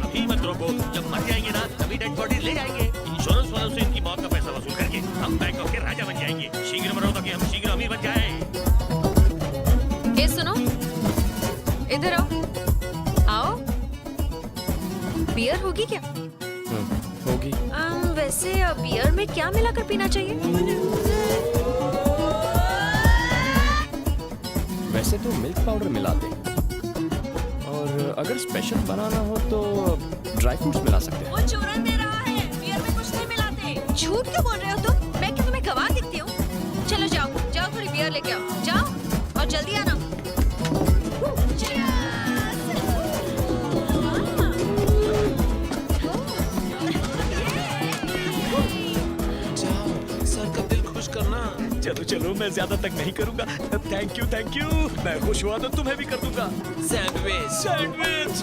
अभी मत रोको, जब मर जाएंगे ना तभी डेड बॉडी ले जाएंगे। इंश्योरेंस वालों से इनकी मौत का पैसा वसूल करके हम बैंकॉक के राजा बन जाएंगे। शीघ्र मरो ताकि हम शीघ्र अमीर बन जाएं। ये सुनो, इधर आओ। आओ, बियर होगी क्या? होगी। वैसे बियर में क्या मिलाकर पीना चाहिए? वैसे तो मिल्क पाउडर मिलाते हैं, और अगर स्पेशल बनाना हो तो ड्राई फ्रूट्स मिला सकते हैं। वो चूरन दे रहा है, बियर में कुछ नहीं मिलाते। झूठ क्यों बोल रहे हो तुम? मैं क्या तुम्हें गवाह दिखती हूँ? चलो जाओ जाओ, थोड़ी बियर लेके आओ, जाओ और जल्दी आना। जाओ, सर का दिल खुश करना। चलो चलो, मैं ज्यादा तक नहीं करूंगा। Thank you thank you. मैं खुश हुआ तो तुम्हें भी कर दूंगा। Sandwich sandwich.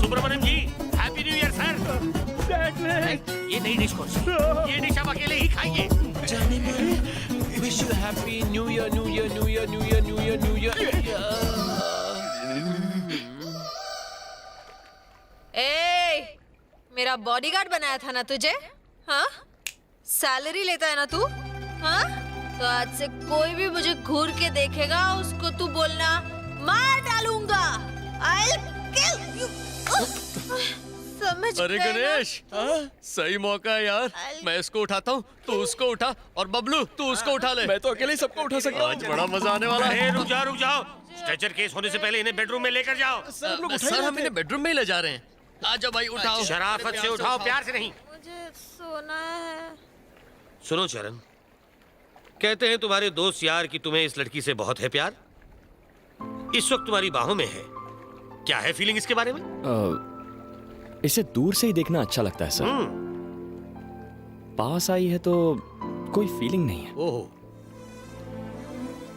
Subramaniam ji, happy new year sir. ये नई डिश कौन सी? ये डिश आप अकेले ही खाइए। जाने में wish you happy new year new year new year new year new year new year. ए, मेरा बॉडीगार्ड बनाया था ना तुझे? हाँ? सैलरी लेता है ना तू? हाँ? तो आज से कोई भी मुझे घूर के देखेगा, उसको तू बोलना मार डालूंगा। I'll kill you. समझ अरे गए ना? गणेश, सही मौका है यार। मैं इसको उठाता हूँ, तू उसको उठा, और बबलू तू उसको उठा ले। मैं तो अकेले ही सबको उठा सकता हूँ। आज बड़ा मजा आने वाला है। रुक जाओ। स्ट्रेचर केस होने से पहले इन्हें बेडरूम में लेकर जाओ। सर हम इन्हें बेडरूम में ही ले जा रहे हैं। आ जाओ भाई, उठाओ। शराफत से उठाओ, प्यार से नहीं। मुझे सोना है। सुनो चरण, कहते हैं तुम्हारे दोस्त यार कि तुम्हें इस लड़की से बहुत है प्यार। इस वक्त तुम्हारी बाहों में है। क्या है फीलिंग इसके बारे में? इसे दूर से ही देखना अच्छा लगता है सर। पास आई है तो कोई फीलिंग नहीं है। ओह,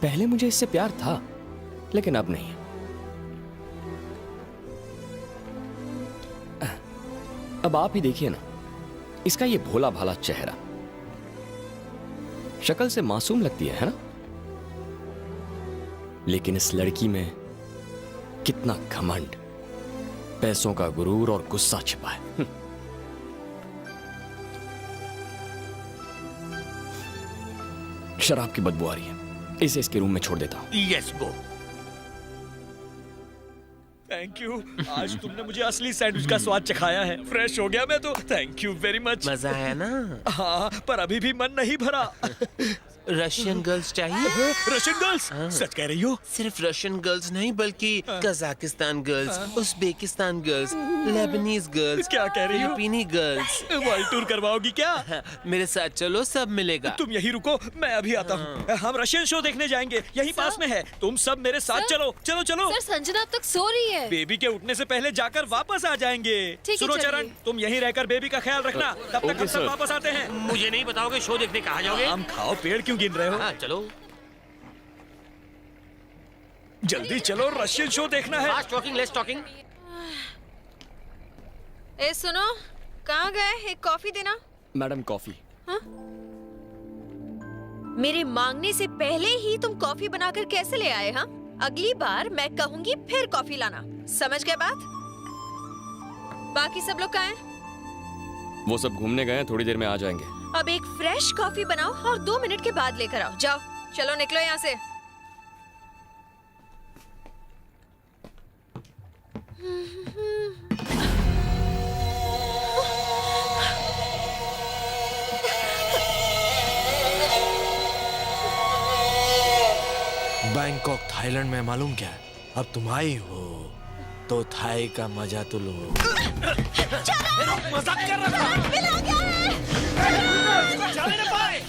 पहले मुझे इससे प्यार था, लेकिन अब नहीं है। अब आप ही देखिए ना, इसका ये भोला भाला चेहरा, शक्ल से मासूम लगती है ना? लेकिन इस लड़की में कितना घमंड, पैसों का गुरूर और गुस्सा छिपा है। शराब की बदबू आ रही है, इसे इसके रूम में छोड़ देता हूं। Yes go. थैंक यू, आज तुमने मुझे असली सैंडविच का स्वाद चखाया है। फ्रेश हो गया मैं तो। Thank you very much. मजा आया ना? हाँ, पर अभी भी मन नहीं भरा। रशियन गर्ल्स चाहिए? Russian girls? सच कह रही हो? सिर्फ रशियन गर्ल्स नहीं बल्कि Kazakhstan girls, Uzbekistan girls, Lebanese girls, क्या कह रही हो? Filipino girls. वर्ल्ड टूर करवाओगी क्या? मेरे साथ चलो, सब मिलेगा। तुम यहीं रुको, मैं अभी आता हूँ। हम रशियन शो देखने जाएंगे, यहीं पास में है। तुम सब मेरे साथ चलो, चलो चलो। सर संजना अब तक सो रही है। बेबी के उठने से पहले जाकर वापस आ जाएंगे। सुनो चरण, तुम यहीं रहकर बेबी का ख्याल रखना, तब तक हम सब वापस आते हैं। मुझे नहीं बताओगे शो देखने कहाँ जाओगे? आम खाओ, पेड़ क्यों गिन रहे हो? हाँ, चलो जल्दी चलो, रशियन शो देखना है। Fast talking, less talking. ए सुनो, कहाँ गए? एक कॉफी देना। Madam coffee. हाँ? मेरे मांगने से पहले ही तुम कॉफी बनाकर कैसे ले आए? हाँ, अगली बार मैं कहूंगी फिर कॉफी लाना। समझ गए बात? बाकी सब लोग कहाँ हैं? वो सब घूमने गए हैं, थोड़ी देर में आ जाएंगे। अब एक फ्रेश कॉफी बनाओ और 2 मिनट के बाद लेकर आओ। जाओ, चलो निकलो यहाँ से। बैंकॉक थाईलैंड में मालूम क्या? अब तुम आई हो तो थाई का मजा तो लो। मजाक कर रहा था। चले ना पाए।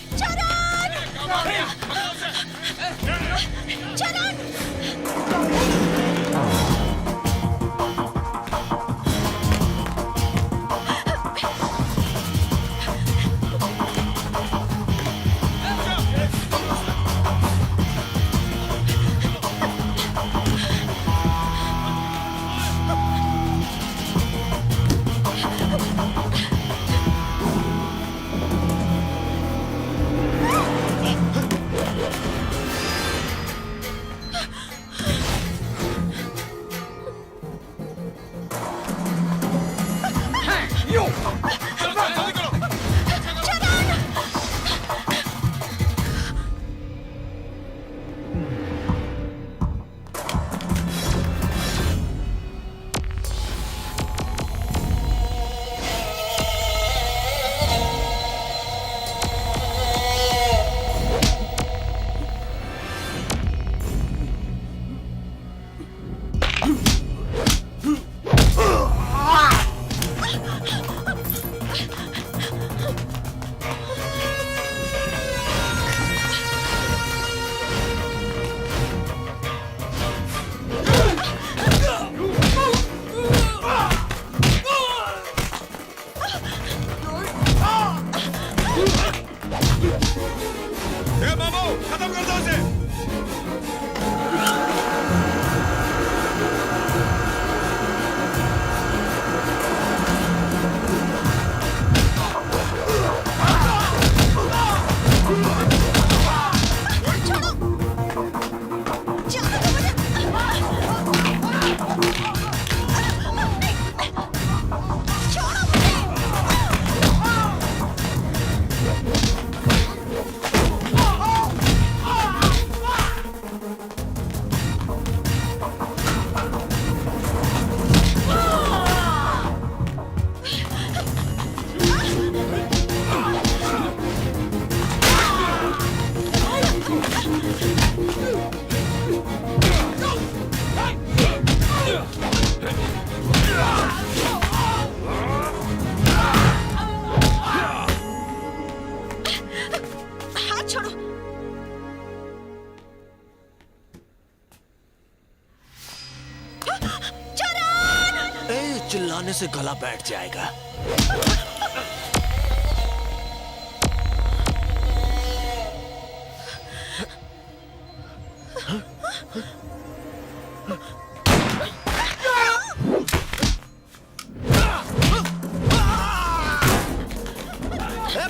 चिल्लाने से गला बैठ जाएगा।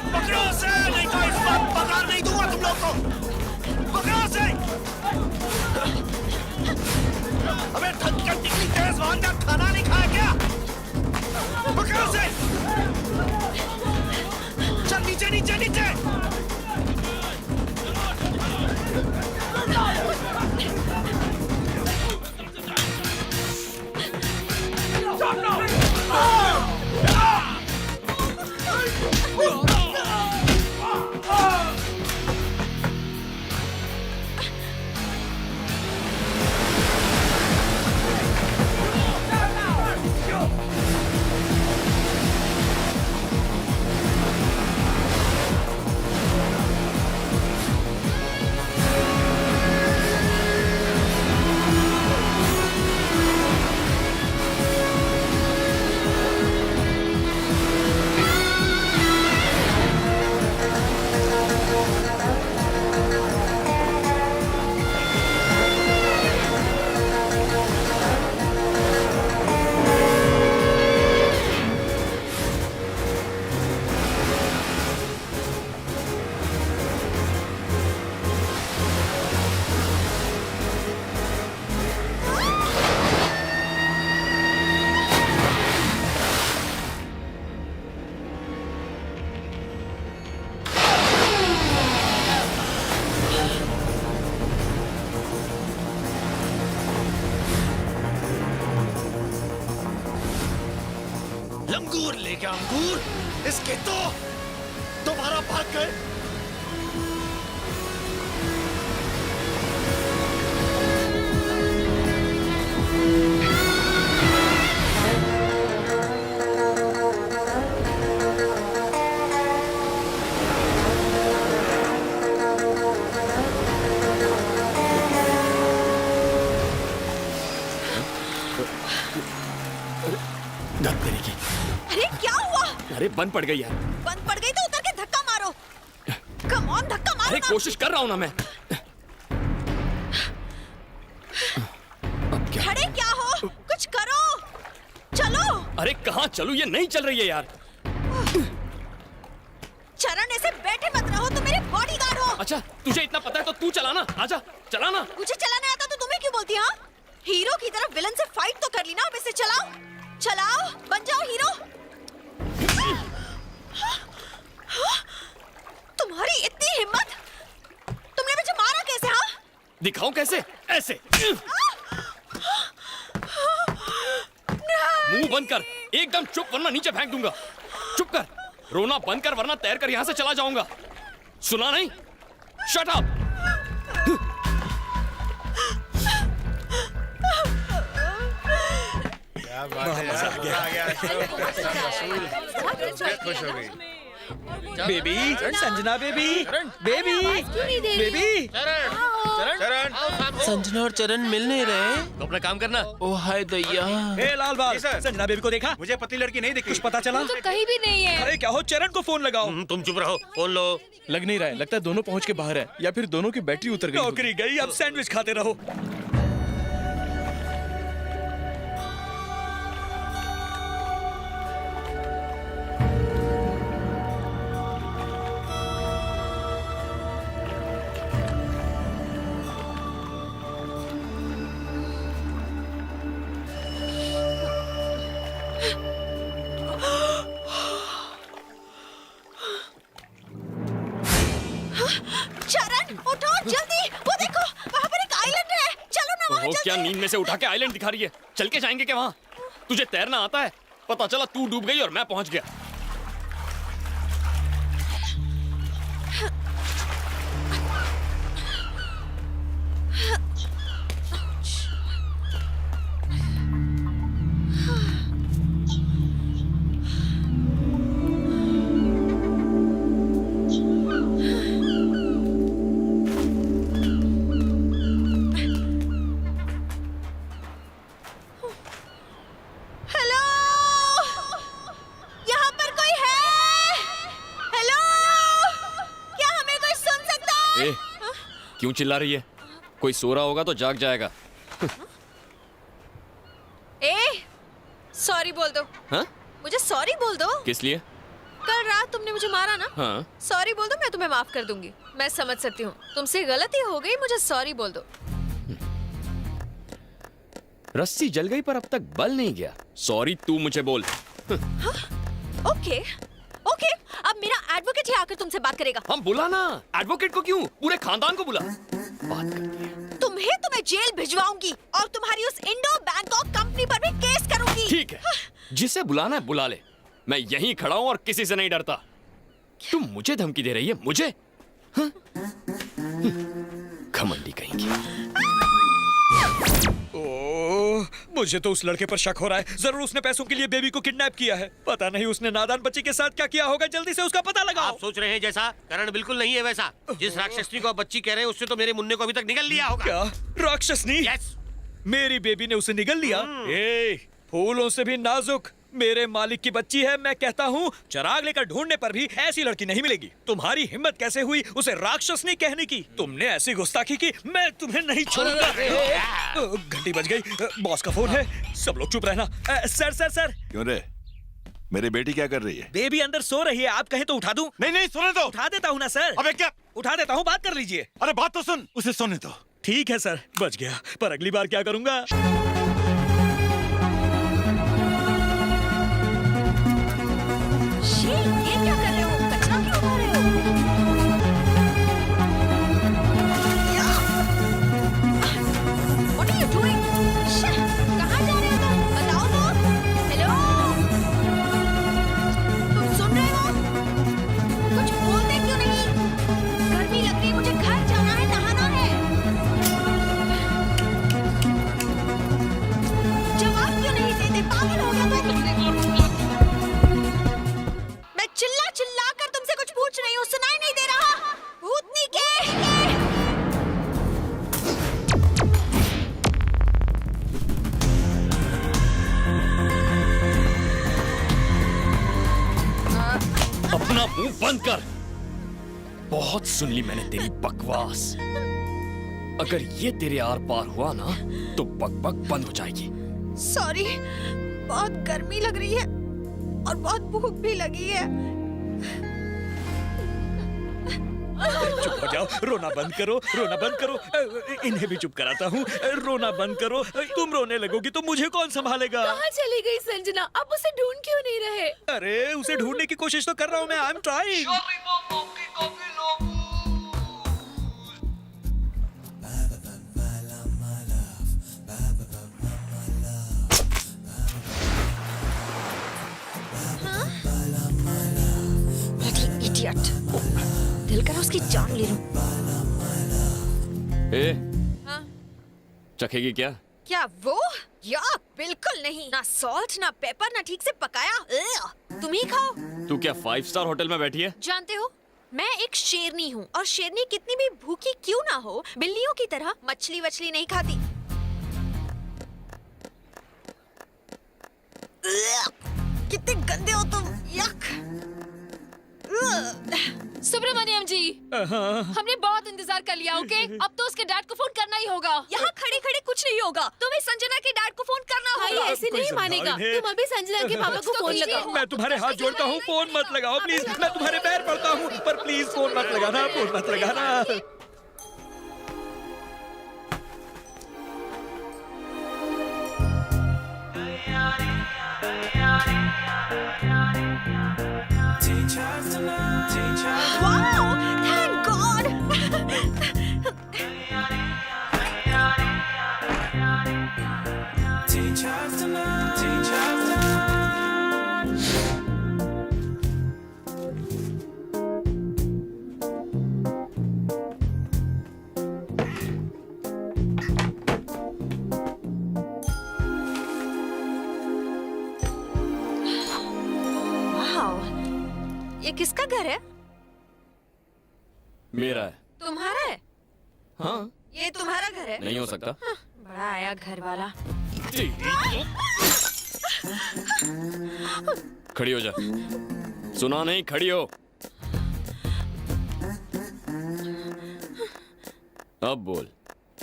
पकड़ो उसे, नहीं तो इस बार पगार नहीं दूंगा तुम लोग को। पकड़ो उसे। अबे धनकर कितनी तेज वांदा खाना नहीं खाया क्या? पकड़ो उसे। लंगूर ले गया अंगूर, इसके तो दोबारा भाग गए। धक करेगी। अरे क्या हुआ? अरे बंद पड़ गई यार। बंद पड़ गई तो उतर के धक्का मारो। कम ऑन, धक्का मारो। अरे कोशिश कर रहा हूं ना मैं। अब क्या? खड़े क्या हो? कुछ करो, चलो। अरे कहाँ चलूं? ये नहीं चल रही है यार। चरण ऐसे बैठे मत रहो, तुम मेरे बॉडीगार्ड हो। अच्छा तुझे इतना पता है तो तू चलाना, आजा चलाना। मुझे चलाने आता तो तुम्हें क्यों बोलती? हाँ, हीरो की तरफ विलन से फाइट तो कर ली ना, अब इसे चलाओ। चलाओ, बन जाओ हीरो। तुम्हारी इतनी हिम्मत, तुमने मुझे मारा कैसे? हाँ, दिखाऊं कैसे? ऐसे मुंह बंद कर, एकदम चुप वरना नीचे फेंक दूंगा। चुप कर, रोना बंद कर वरना तैर कर यहां से चला जाऊंगा। सुना नहीं? Shut up. मजा आ गया। खुश हो गई। Baby, Sanjana baby, baby, baby. चरण, संजना और चरण मिल नहीं रहे। तो अपना काम करना। ओ हाय दैया। ए लाल बाल, संजना बेबी को देखा? मुझे पतली लड़की नहीं दिखी। कुछ पता चला? तो कहीं भी नहीं है। अरे क्या हो, चरण को फोन लगाओ। तुम चुप रहो, फोन लो। लग नहीं रहा है, लगता है दोनों पहुंच के बाहर है, या फिर दोनों की बैटरी उतर गई। नौकरी गई, अब सैंडविच खाते रहो। चरण उठो जल्दी, वो देखो वहाँ पर एक आइलैंड है, चलो ना वहाँ वो जल्दी। क्या नींद में से उठा के आइलैंड दिखा रही है? चल के जाएंगे क्या वहां? तुझे तैरना आता है? पता चला तू डूब गई और मैं पहुंच गया। हेलो, यहाँ पर कोई है? हेलो, क्या हमें कोई सुन सकता है? ए, क्यों चिल्ला रही है? कोई सो रहा होगा तो जाग जाएगा। ए, सॉरी बोल दो। हाँ? मुझे सॉरी बोल दो। किस लिए? कल रात तुमने मुझे मारा ना। हाँ। सॉरी बोल दो, मैं तुम्हें माफ कर दूंगी। मैं समझ सकती हूँ तुमसे गलती हो गई, मुझे सॉरी बोल दो। रस्सी जल गई पर अब तक बल नहीं गया। सॉरी तू मुझे बोल। ओके ओके, अब मेरा एडवोकेट ही आकर तुमसे बात करेगा। हम बुला ना, एडवोकेट को क्यों? पूरे खानदान को बुला। बात करती है। तुम्हें जेल भिजवाऊंगी और तुम्हारी उस इंडो बैंकॉक कंपनी पर भी केस करूंगी। ठीक है, जिसे बुलाना है बुला ले। मैं यहीं खड़ा हूं और किसी से नहीं डरता। तुम मुझे धमकी दे रही है? मुझे? हाँ? घमंडी कहेंगी। ओह, मुझे तो उस लड़के पर शक हो रहा है। जरूर उसने पैसों के लिए बेबी को किडनैप किया है। पता नहीं उसने नादान बच्ची के साथ क्या किया होगा। जल्दी से उसका पता लगाओ। आप सोच रहे हैं जैसा, करण बिल्कुल नहीं है वैसा। जिस राक्षसनी को आप बच्ची कह रहे हैं उससे तो मेरे मुन्ने को अभी तक निगल लिया होगा। क्या राक्षसनी? यस। मेरी बेबी ने उसे निगल लिया? ए, फूलों से भी नाजुक मेरे मालिक की बच्ची है। मैं कहता हूँ चिराग लेकर ढूंढने पर भी ऐसी लड़की नहीं मिलेगी। तुम्हारी हिम्मत कैसे हुई उसे राक्षसनी कहने की? तुमने ऐसी गुस्ताखी की, मैं तुम्हें नहीं छोड़ूंगा। घंटी बज गई, बॉस का फोन है। सब लोग चुप रहना। Sir sir sir. क्यों रे? मेरी बेटी क्या कर रही है? बेबी अंदर सो रही है, आप कहें तो उठा दूं? नहीं नहीं, सोने दो। उठा देता हूँ ना सर। अबे क्या? उठा देता हूँ, बात कर लीजिए। अरे बात तो सुन, उसे सोने दो। ठीक है सर, बच गया। पर अगली बार क्या करूंगा? ये क्या कर रहे हो? कचरा क्यों उठा रहे हो? What are you doing? कहाँ जा रहे हो तुम? बताओ तो। हेलो, अपना मुंह बंद कर। बहुत सुन ली मैंने तेरी बकवास। अगर ये तेरे आर पार हुआ ना तो बकबक बंद हो जाएगी। सॉरी, बहुत गर्मी लग रही है और बहुत भूख भी लगी है। चुप हो जाओ, रोना बंद करो, रोना बंद करो। इन्हें भी चुप कराता हूँ। रोना बंद करो। तुम रोने लगोगी तो मुझे कौन संभालेगा? कहाँ चली गई संजना? आप उसे ढूंढ क्यों नहीं रहे? अरे उसे ढूंढने की कोशिश तो कर रहा हूँ मैं। I am trying. इडियट, दिल कर उसकी जान ले लूं। ए, हाँ? चखेगी क्या? क्या वो? या बिल्कुल नहीं। ना सॉल्ट, ना पेपर, ना ठीक से पकाया। तुम ही खाओ। तू क्या 5 स्टार होटल में बैठी है? जानते हो, मैं एक शेरनी हूँ और शेरनी कितनी भी भूखी क्यों ना हो, बिल्लियों की तरह मछली वछली नहीं खाती। कितने गंदे हो तुम। यक। सुब्रमण्यम जी, हमने बहुत इंतजार कर लिया। ओके, अब तो उसके डैड को फोन करना ही होगा। यहाँ खड़े खड़े कुछ नहीं होगा, तुम्हें संजना के डैड को फोन करना होगा। भाई ऐसे नहीं मानेगा। तुम अभी संजना के पापा को फोन लगाओ। मैं तुम्हारे हाथ जोड़ता हूँ, फोन मत लगाओ प्लीज। मैं तुम्हारे पैर पड़ता हूँ, पर प्लीज फोन मत लगाना, फोन मत लगाना। Wow! Thank God! Wow! ये किसका घर है? मेरा है। तुम्हारा है? हाँ। ये तुम्हारा घर है? नहीं हो सकता। बड़ा आया घर वाला। खड़ी हो जा। सुना नहीं, खड़ी हो। अब बोल,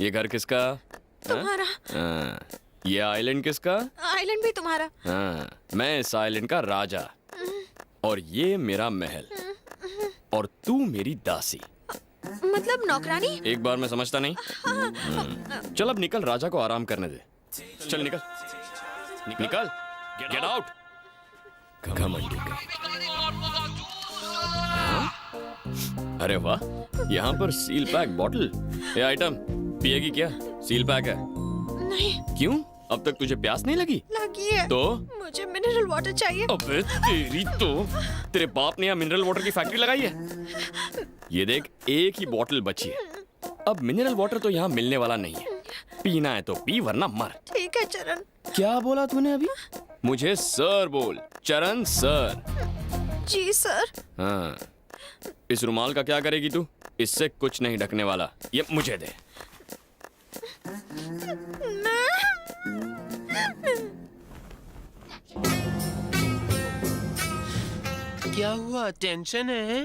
ये घर किसका? तुम्हारा। हाँ। ये आइलैंड किसका? आइलैंड भी तुम्हारा। हाँ, मैं इस आइलैंड का राजा और ये मेरा महल और तू मेरी दासी। मतलब नौकरानी? एक बार में समझता नहीं। चल अब निकल, राजा को आराम करने दे। चल निकल, निकल, गेट आउट। घमंडी का। अरे वाह, यहाँ पर सील पैक बॉटल। ये आइटम पिएगी क्या? सील पैक है। नहीं। क्यों? अब तक तुझे प्यास नहीं लगी? लगी है। तो? मुझे मिनरल वाटर चाहिए। अबे तेरी तो, तेरे बाप ने यहाँ मिनरल वाटर की फैक्ट्री लगाई है? ये देख, एक ही बॉटल बची है। अब मिनरल वाटर तो यहाँ मिलने वाला नहीं है। पीना है तो पी, वरना मर। ठीक है चरण। क्या बोला तूने अभी? मुझे सर बोल, चरण सर। जी सर। हाँ, इस रुमाल का क्या करेगी तू? इससे कुछ नहीं ढकने वाला, ये मुझे दे। क्या हुआ, टेंशन है?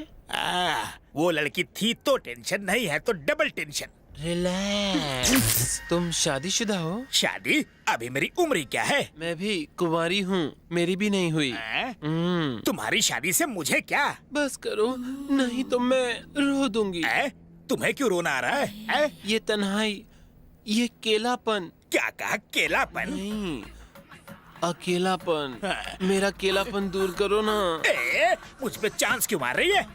वो लड़की थी तो टेंशन, नहीं है तो डबल टेंशन। रिलैक्स। तुम शादीशुदा हो? शादी? अभी मेरी उम्र क्या है? मैं भी कुंवारी हूँ, मेरी भी नहीं हुई। तुम्हारी शादी से मुझे क्या? बस करो, नहीं तो मैं रो दूंगी। तुम्हें क्यों रोना आ रहा है? ये तन्हाई, ये केलापन। क्या कहा, केलापन? नहीं, अकेलापन। मेरा केलापन दूर करो ना। मुझ पे चांस क्यों मार रही है?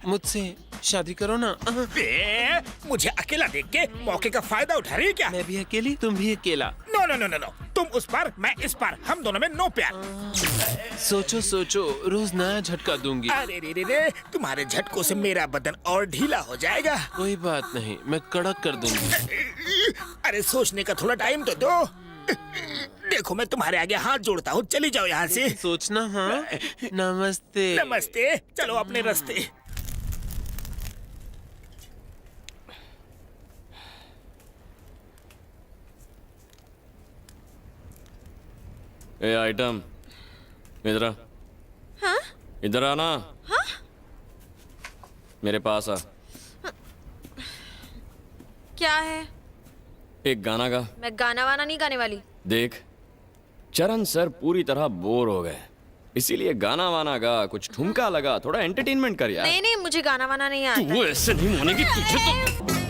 मुझसे शादी करो ना। मुझे अकेला देख के मौके का फायदा उठा रही है क्या? मैं भी अकेली, तुम भी अकेला। No no no no no, तुम उस पार, मैं इस पार, हम दोनों में नो प्यार। सोचो सोचो, रोज नया झटका दूंगी। अरे रे रे रे, तुम्हारे झटकों से मेरा बदन और ढीला हो जाएगा। कोई बात नहीं, मैं कड़क कर दूंगी। अरे सोचने का थोड़ा टाइम तो दो। देखो मैं तुम्हारे आगे हाथ जोड़ता हूँ, चली जाओ यहाँ से। सोचना। हाँ, नमस्ते। नमस्ते, चलो अपने रास्ते। ए आइटम, इधर आ। हाँ? इधर आना। हाँ? मेरे पास आ। क्या है? एक गाना गा। मैं गाना वाना नहीं गाने वाली। देख, चरण सर पूरी तरह बोर हो गए, इसीलिए गाना वाना गा, कुछ ठुमका लगा, थोड़ा एंटरटेनमेंट कर यार। नहीं, मुझे गाना वाना नहीं आता। तू ऐसे नहीं मानेगी, तुझे तो।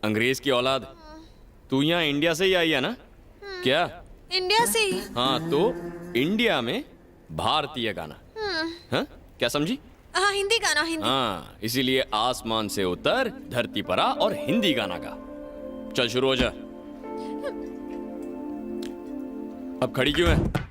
अंग्रेज की औलाद, तू यहाँ इंडिया से ही आई है ना? क्या? इंडिया से ही। हाँ, तो इंडिया में भारतीय गाना। हाँ, क्या समझी? हाँ, हिंदी गाना, हिंदी। हाँ, इसीलिए आसमान से उतर, धरती पर आ और हिंदी गाना गा। चल शुरू हो जा। अब खड़ी क्यों है?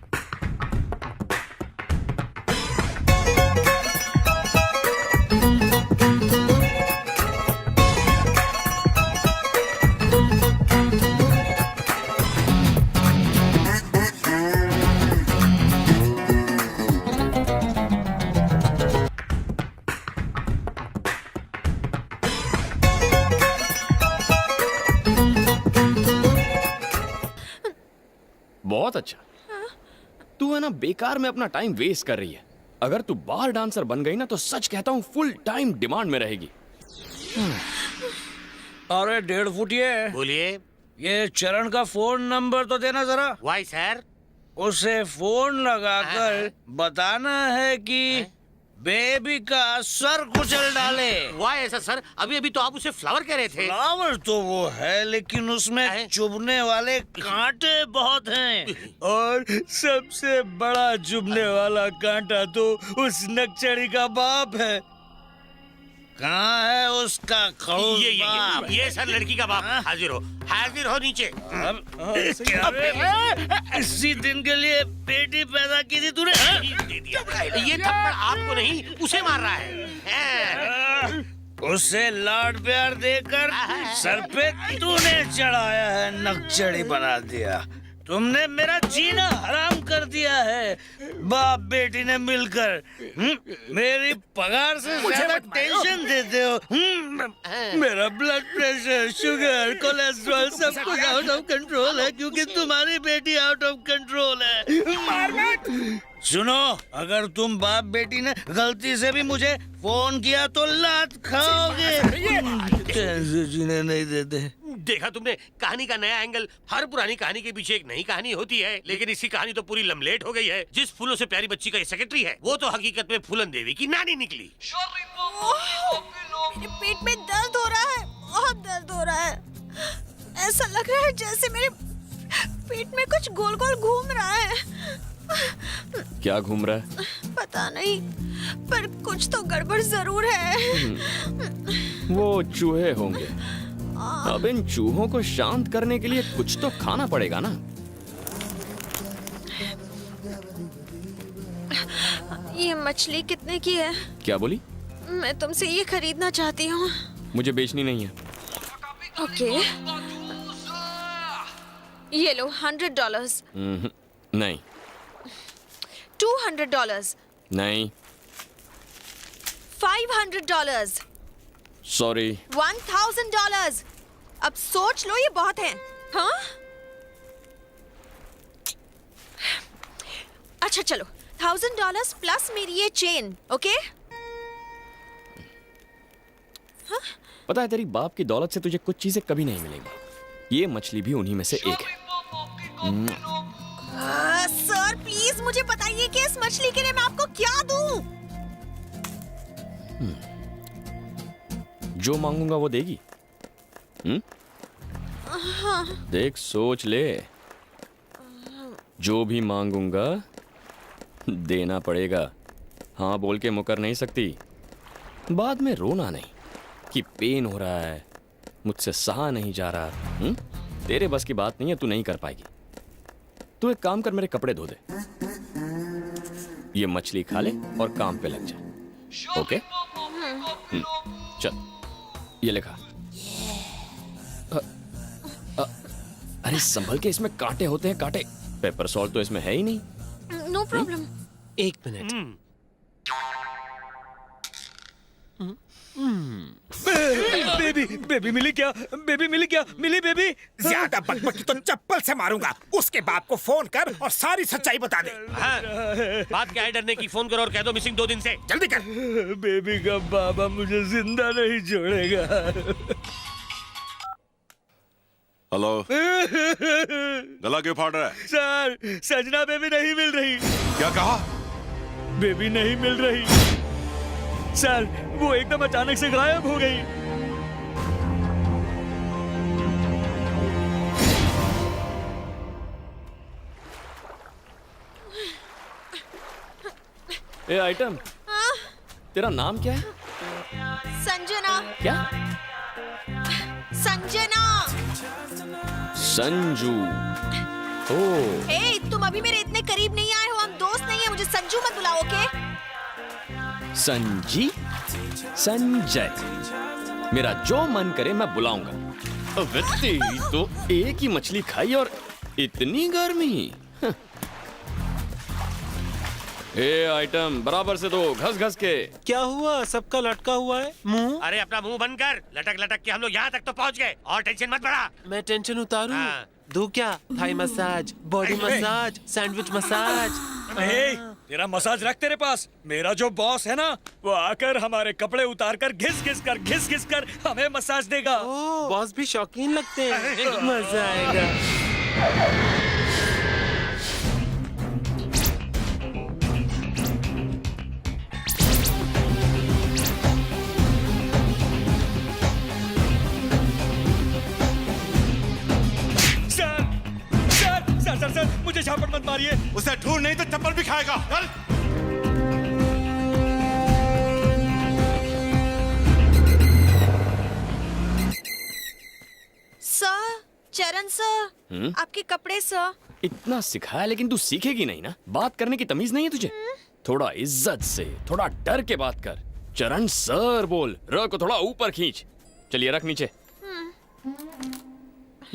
बहुत अच्छा। तू है ना बेकार में अपना टाइम वेस्ट कर रही है। अगर तू बार डांसर बन गई ना तो सच कहता हूँ फुल टाइम डिमांड में रहेगी। अरे 1.5 फुटिए, बोलिए। ये चरण का फोन नंबर तो देना जरा। Why sir? उसे फोन लगाकर बताना है कि बेबी का सर कुचल डाले। वाई ऐसा सर? अभी अभी तो आप उसे फ्लावर कह रहे थे। फ्लावर तो वो है, लेकिन उसमें चुभने वाले कांटे बहुत हैं। और सबसे बड़ा चुभने वाला कांटा तो उस नक्चड़ी का बाप है। कहाँ है उसका खड़ूस बाप? ये सर लड़की का बाप। हाजिर हो नीचे। इसी दिन के लिए बेटी पैदा की थी तूने? दे दिया। ये थप्पड़ आपको नहीं, उसे मार रहा है। उसे लाड प्यार देकर सर पे तूने चढ़ाया है, नक्चड़ी बना दिया। तुमने मेरा जीना हराम कर दिया है। बाप बेटी ने मिलकर मेरी पगार से ज्यादा टेंशन देते हो। मेरा ब्लड प्रेशर, शुगर, कोलेस्ट्रॉल सब कुछ आउट ऑफ कंट्रोल है क्योंकि तुम्हारी बेटी आउट ऑफ कंट्रोल है। सुनो, अगर तुम बाप बेटी ने गलती से भी मुझे फोन किया तो लात खाओगे। कैसे जीने नहीं देते। देखा तुमने कहानी का नया एंगल। हर पुरानी कहानी के पीछे एक नई कहानी होती है, लेकिन इसकी कहानी तो पूरी लमलेट हो गई है। जिस फूलों से प्यारी बच्ची का ये सेक्रेटरी है, वो तो हकीकत में फूलन देवी की नानी निकली। मेरे पेट में दर्द हो रहा है, बहुत दर्द हो रहा है। ऐसा लग रहा है जैसे मेरे पेट में कुछ गोल गोल घूम रहा है। क्या घूम रहा है? पता नहीं, पर कुछ तो गड़बड़ जरूर है। वो चूहे होंगे। अब इन चूहों को शांत करने के लिए कुछ तो खाना पड़ेगा ना। ये मछली कितने की है? क्या बोली? मैं तुमसे ये खरीदना चाहती हूँ। मुझे बेचनी नहीं है। ओके, ये लो $100। नहीं। $200। नहीं। $500। सॉरी। $1000। अब सोच लो, ये बहुत है। हाँ? अच्छा चलो, $1000 प्लस मेरी ये चेन। ओके? हाँ? पता है तेरी बाप की दौलत से तुझे कुछ चीजें कभी नहीं मिलेंगी। ये मछली भी उन्हीं में से एक है। सर प्लीज मुझे बताइए कि इस मछली के लिए मैं आपको क्या दूं? जो मांगूंगा वो देगी। हाँ। देख, सोच ले। जो भी मांगूंगा देना पड़ेगा। हाँ बोल के मुकर नहीं सकती। बाद में रोना नहीं कि पेन हो रहा है, मुझसे सहा नहीं जा रहा। तेरे बस की बात नहीं है, तू नहीं कर पाएगी। तू एक काम कर, मेरे कपड़े धो दे, ये मछली खा ले और काम पे लग जा। ओके? चल, ये लिखा। अरे संभल के, इसमें कांटे होते हैं, कांटे। पेपर सॉल्ट तो इसमें है ही नहीं। No problem. 1 मिनट। बेबी मिली क्या? बेबी मिली क्या? मिली बेबी? ज्यादा बकबकी तो चप्पल से मारूंगा। उसके बाप को फोन कर और सारी सच्चाई बता दे। हाँ, बात क्या है डरने की? फोन करो और कह दो मिसिंग 2 दिन से। जल्दी कर। बेबी का बाबा मुझे जिंदा नहीं छोड़ेगा। हेलो। गला क्यों फाड़ रहा है? सर, सजना बेबी नहीं मिल रही। क्या कहा? बेबी नहीं मिल रही सर, वो एकदम अचानक से गायब हो गई। ए आइटम, तेरा नाम क्या है? संजना। क्या? संजना। संजू। ओह। ए, तुम अभी मेरे इतने करीब नहीं आए हो, हम दोस्त नहीं है, मुझे संजू मत बुलाओ, ओके? संजी? संजय। मेरा जो मन करे मैं बुलाऊंगा। अबे तेरी तो एक ही मछली खाई और इतनी गर्मी। ए आइटम, बराबर से दो, घस घस के। क्या हुआ? सबका लटका हुआ है मुंह। अरे अपना मुंह बंद कर। लटक लटक के हम लोग यहाँ तक तो पहुँच गए और टेंशन मत बढ़ा। मैं टेंशन उतारूं? दो क्या? Thai massage, body massage, sandwich massage. तेरा मसाज रख तेरे पास। मेरा जो बॉस है ना, वो आकर हमारे कपड़े उतार कर घिस घिस कर हमें मसाज देगा। बॉस भी शौकीन लगते हैं। मजा आएगा। सर, मुझे झापड़ मत मारिए। उसे ढूंढ नहीं तो चप्पल भी खाएगा। चल। सर, चरण सर, आपके कपड़े सर। इतना सिखाया लेकिन तू सीखेगी नहीं ना। बात करने की तमीज नहीं है तुझे? थोड़ा इज्जत से, थोड़ा डर के बात कर। चरण सर बोल। र को थोड़ा ऊपर खींच। चलिए रख नीचे।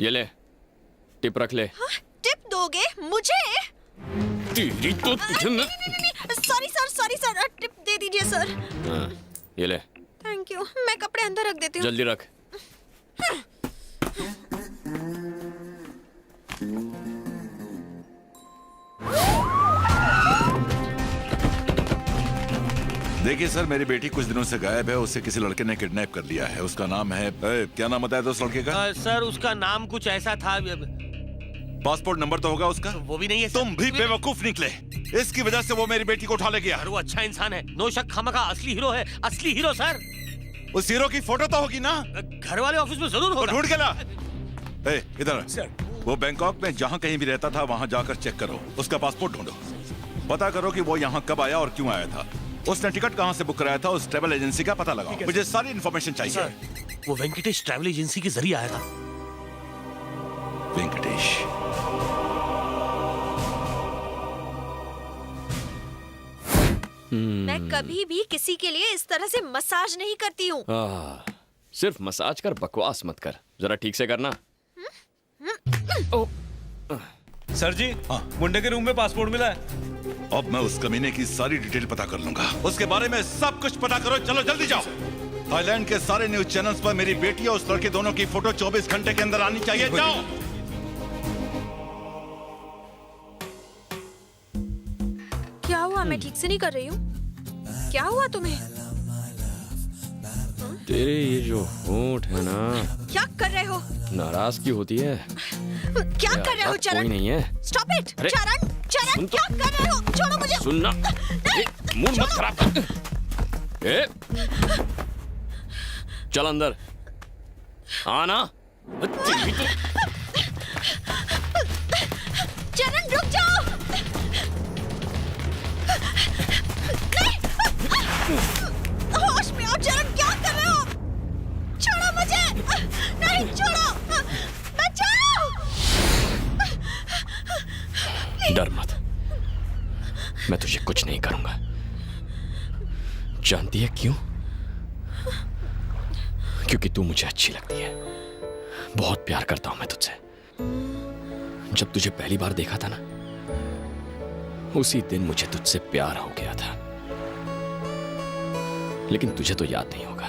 ये ले, टिप रख ले। टिप दोगे मुझे? तेरी तो तुझे। सॉरी सर, टिप दे दीजिए सर। ये ले। Thank you. मैं कपड़े अंदर रख देती हूँ। जल्दी रख। देखिए सर, मेरी बेटी कुछ दिनों से गायब है। उसे किसी लड़के ने किडनैप कर लिया है। उसका नाम है क्या नाम बताया था उस लड़के का? सर, उसका नाम कुछ ऐसा था। पासपोर्ट नंबर तो होगा उसका? वो भी नहीं है। तुम भी बेवकूफ निकले। इसकी वजह से वो मेरी बेटी को उठा ले गया। वो अच्छा इंसान है, नो शक। खामखा असली हीरो है, असली हीरो सर। उस हीरो की फोटो तो होगी ना? घर वाले ऑफिस में जरूर होगा। ढूंढ के ला। इधर। वो बैंकॉक में जहाँ कहीं भी रहता था वहाँ जाकर चेक करो। उसका पासपोर्ट ढूंढो। पता करो कि वो यहाँ कब आया और क्यों आया था। उसने टिकट कहाँ से बुक कराया था, उस ट्रैवल एजेंसी का पता लगाओ। मुझे सारी इन्फॉर्मेशन चाहिए। वो वेंकटेश ट्रैवल एजेंसी के जरिए आया था। वेंकटेश। मैं कभी भी किसी के लिए इस तरह से मसाज नहीं करती हूँ। सिर्फ मसाज कर, बकवास मत कर। जरा ठीक से करना। सर जी, मुंडे के रूम में पासपोर्ट मिला है। अब मैं उस कमीने की सारी डिटेल पता कर लूंगा। उसके बारे में सब कुछ पता करो। चलो जल्दी जाओ। थाईलैंड के सारे न्यूज चैनल्स पर मेरी बेटी और उस लड़के दोनों की फोटो 24 घंटे के अंदर आनी चाहिए। जाओ। क्या हुआ? मैं ठीक से नहीं कर रही हूँ। क्या हुआ तुम्हें? तेरे ये जो होंठ है ना, क्या कर रहे हो? नाराजगी होती है। क्या कर रहे हो चरण? कोई नहीं है। Stop it. अरे, चरण, सुन तो। क्या कर रहे हो? छोड़ो मुझे। सुनना। मूड मत खराब कर। ए, चल अंदर। आना। चरण रुक जाओ। होश में आओ चरण, क्या कर रहे हो? छोड़ो मुझे। नहीं, छोड़ो। बचाओ। डर मत, मैं तुझे कुछ नहीं करूंगा। जानती है क्यों? क्योंकि तू मुझे अच्छी लगती है। बहुत प्यार करता हूं मैं तुझसे। जब तुझे पहली बार देखा था ना, उसी दिन मुझे तुझसे प्यार हो गया था। लेकिन तुझे तो याद नहीं होगा।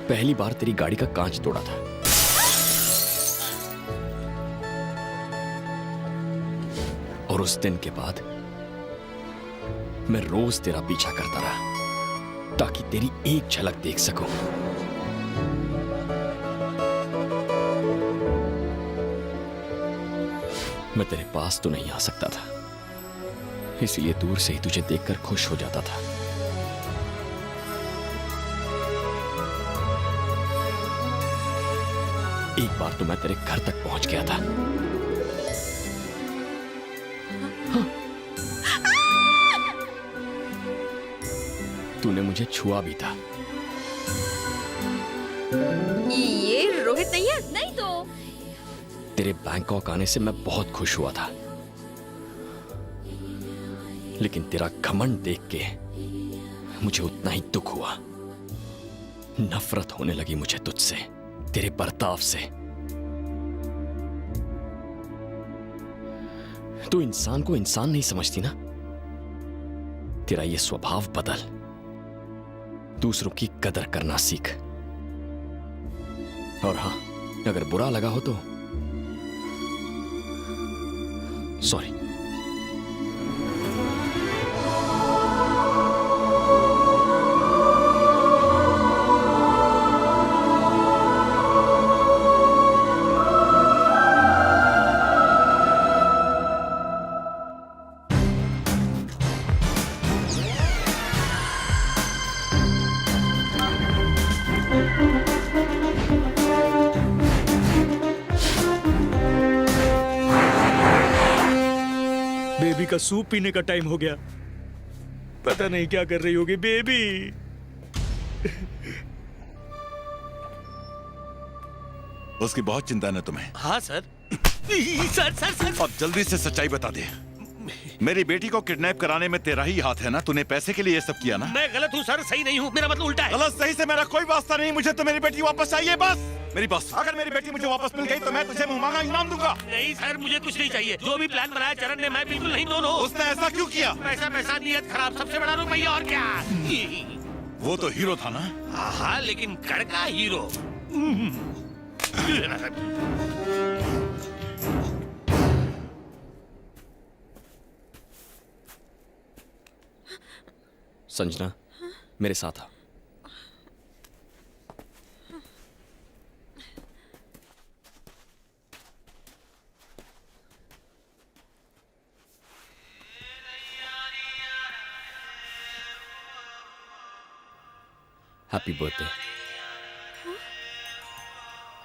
पहली बार तेरी गाड़ी का कांच तोड़ा था। और उस दिन के बाद मैं रोज तेरा पीछा करता रहा ताकि तेरी एक झलक देख सकूं। मैं तेरे पास तो नहीं आ सकता था, इसलिए दूर से ही तुझे देखकर खुश हो जाता था। एक बार तो मैं तेरे घर तक पहुंच गया था। तूने मुझे छुआ भी था। ये रोहित नहीं है? नहीं तो। तेरे बैंकॉक आने से मैं बहुत खुश हुआ था, लेकिन तेरा घमंड देख के मुझे उतना ही दुख हुआ। नफरत होने लगी मुझे तुझसे, तेरे बर्ताव से। तू इंसान को इंसान नहीं समझती ना। तेरा ये स्वभाव बदल, दूसरों की कदर करना सीख। और हां, अगर बुरा लगा हो तो सॉरी। बेबी का सूप पीने का टाइम हो गया। पता नहीं क्या कर रही होगी बेबी। उसकी बहुत चिंता है ना तुम्हें? हाँ सर। Sir sir sir. अब जल्दी से सच्चाई बता दे। मेरी बेटी को किडनैप कराने में तेरा ही हाथ है ना? तूने पैसे के लिए ये सब किया ना? मैं गलत हूँ सर, सही नहीं हूँ। मेरा मतलब उल्टा है। गलत सही से मेरा कोई वास्ता नहीं। मुझे तो मेरी बेटी वापस चाहिए, बस। मेरी बस, अगर मेरी बेटी मुझे वापस मिल गई तो मैं तुझे मुंह मांगा इनाम दूंगा। नहीं सर, मुझे कुछ नहीं चाहिए। जो भी प्लान बनाया चरण ने, मैं बिल्कुल नहीं। नो। उसने ऐसा क्यों किया? पैसा पैसा, नियत खराब, सबसे बड़ा रुपया और क्या। वो तो हीरो था ना? हाँ, लेकिन कड़का हीरो। संजना, मेरे साथ आ। Happy birthday.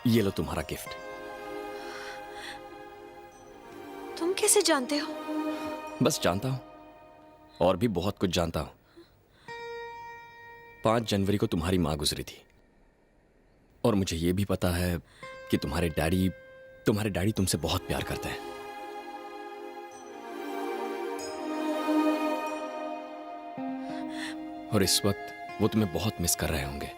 ये लो तुम्हारा गिफ्ट। तुम कैसे जानते हो? बस जानता हूं, और भी बहुत कुछ जानता हूं। 5 जनवरी को तुम्हारी मां गुजरी थी, और मुझे यह भी पता है कि तुम्हारे डैडी तुमसे बहुत प्यार करते हैं। और इस वक्त वो तुम्हें बहुत मिस कर रहे होंगे।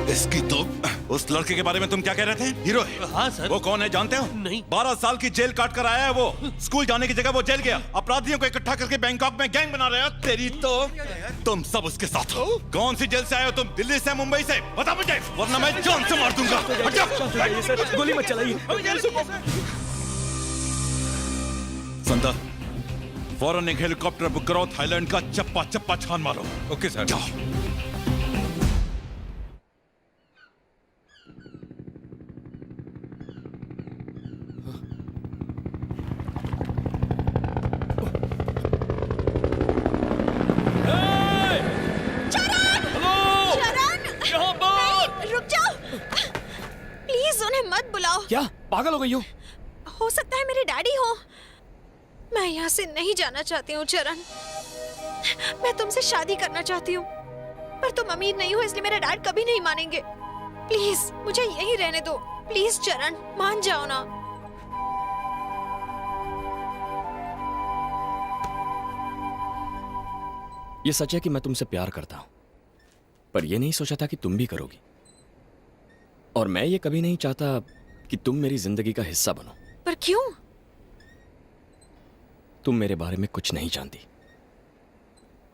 इसकी तो उस लड़के के बारे में तुम क्या कह रहे थे? हीरो है? हाँ सर। वो कौन है जानते हो? नहीं। 12 साल की जेल काट कर आया है वो। स्कूल जाने की जगह वो जेल गया। अपराधियों को इकट्ठा करके बैंकॉक में गैंग बना रहे हो। तेरी तो तुम सब उसके साथ हो। कौन सी जेल से आए हो तुम? दिल्ली से, मुंबई से? बता मुझे, वरना मैं जान से मार दूंगा। सर, गोली मत चलाइए। संता, फौरन एक हेलीकॉप्टर बुक करो, थाईलैंड का चप्पा चप्पा छान मारो। Okay sir. जाओ। हेलो उन्हें मत बुलाओ। क्या पागल हो गई हो सकता है मेरे डैडी हो। मैं यहाँ से नहीं जाना चाहती हूँ चरण। मैं तुमसे शादी करना चाहती हूँ, पर तुम अमीर नहीं हो इसलिए मेरे डैड कभी नहीं मानेंगे। प्लीज मुझे यहीं रहने दो। प्लीज चरण, मान जाओ ना। ये सच है कि मैं तुमसे प्यार करता हूं, पर यह नहीं सोचा था कि तुम भी करोगी। और मैं ये कभी नहीं चाहता कि तुम मेरी जिंदगी का हिस्सा बनो। पर क्यों? तुम मेरे बारे में कुछ नहीं जानती।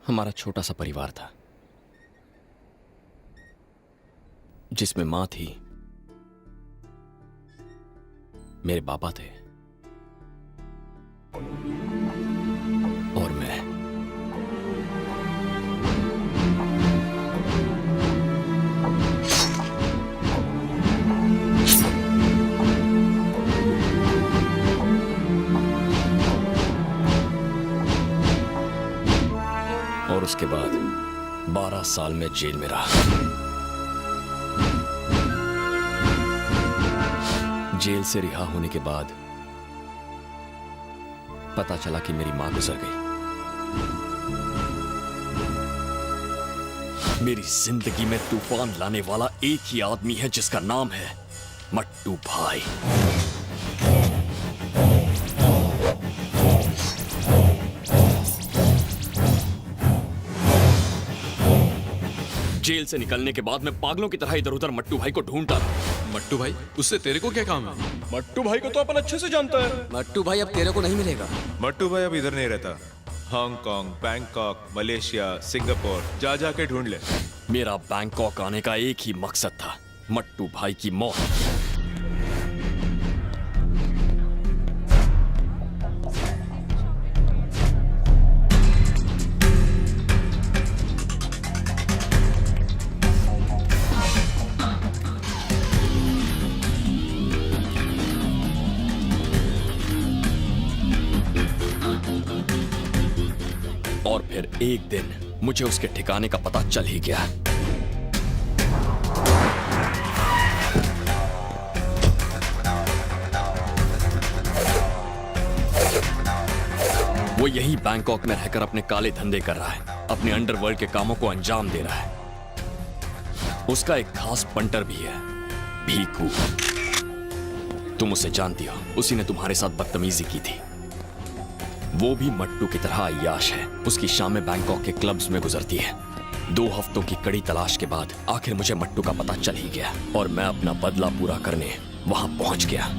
हमारा छोटा सा परिवार था जिसमें मां थी, मेरे पापा थे और मैं। और उसके बाद 12 साल में जेल में रहा। जेल से रिहा होने के बाद पता चला कि मेरी मां गुजर गई। मेरी जिंदगी में तूफान लाने वाला एक ही आदमी है जिसका नाम है मट्टू भाई। जेल से निकलने के बाद मैं पागलों की तरह इधर उधर मट्टू भाई को ढूंढता रहा। मट्टू भाई, उससे तेरे को क्या काम है? मट्टू भाई को तो अपन अच्छे से जानता है। मट्टू भाई अब तेरे को नहीं मिलेगा। मट्टू भाई अब इधर नहीं रहता। हांगकांग, बैंकॉक, मलेशिया, सिंगापुर जा जाके ढूंढ ले। मेरा बैंकॉक आने का एक ही मकसद था, मट्टू भाई की मौत। और फिर एक दिन मुझे उसके ठिकाने का पता चल ही गया। वो यही बैंकॉक में रहकर अपने काले धंधे कर रहा है, अपने अंडरवर्ल्ड के कामों को अंजाम दे रहा है। उसका एक खास पंटर भी है, भीकू। तुम उसे जानती हो, उसी ने तुम्हारे साथ बदतमीजी की थी। वो भी मट्टू की तरह अय्याश है। उसकी शामें बैंकॉक के क्लब्स में गुजरती है। 2 हफ्तों की कड़ी तलाश के बाद आखिर मुझे मट्टू का पता चल ही गया और मैं अपना बदला पूरा करने वहां पहुंच गया।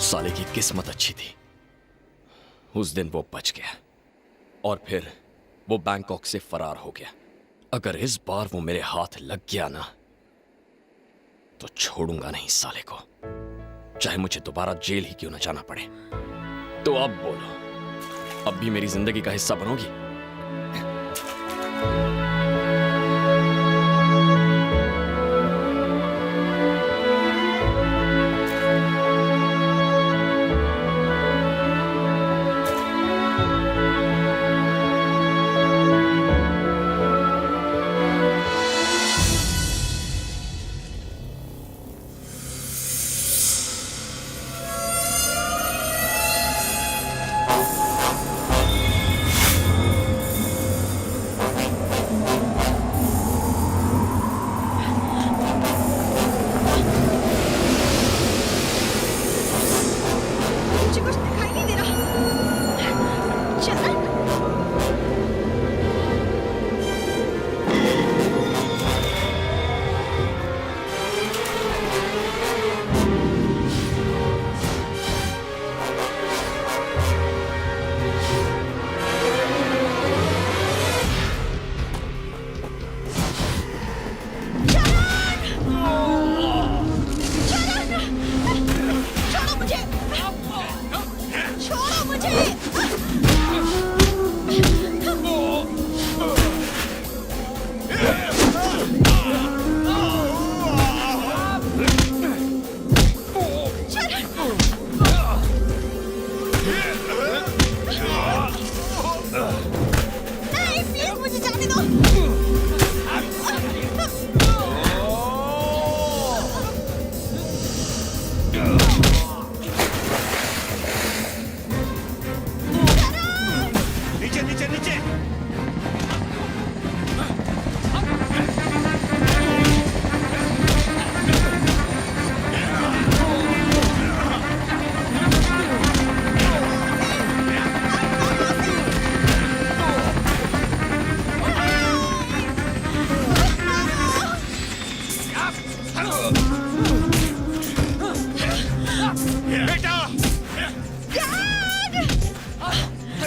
साले की किस्मत अच्छी थी, उस दिन वो बच गया और फिर वो बैंकॉक से फरार हो गया। अगर इस बार वो मेरे हाथ लग गया ना तो छोड़ूंगा नहीं साले को, चाहे मुझे दोबारा जेल ही क्यों न जाना पड़े। तो अब बोलो, अब भी मेरी जिंदगी का हिस्सा बनोगी? मुझे कुछ दिखाई नहीं दे रहा। चरण छोड़ो मुझे, छोड़ो मुझे। नहीं, प्लीज मुझे जाने दो। नीचे नीचे नीचे। बेटा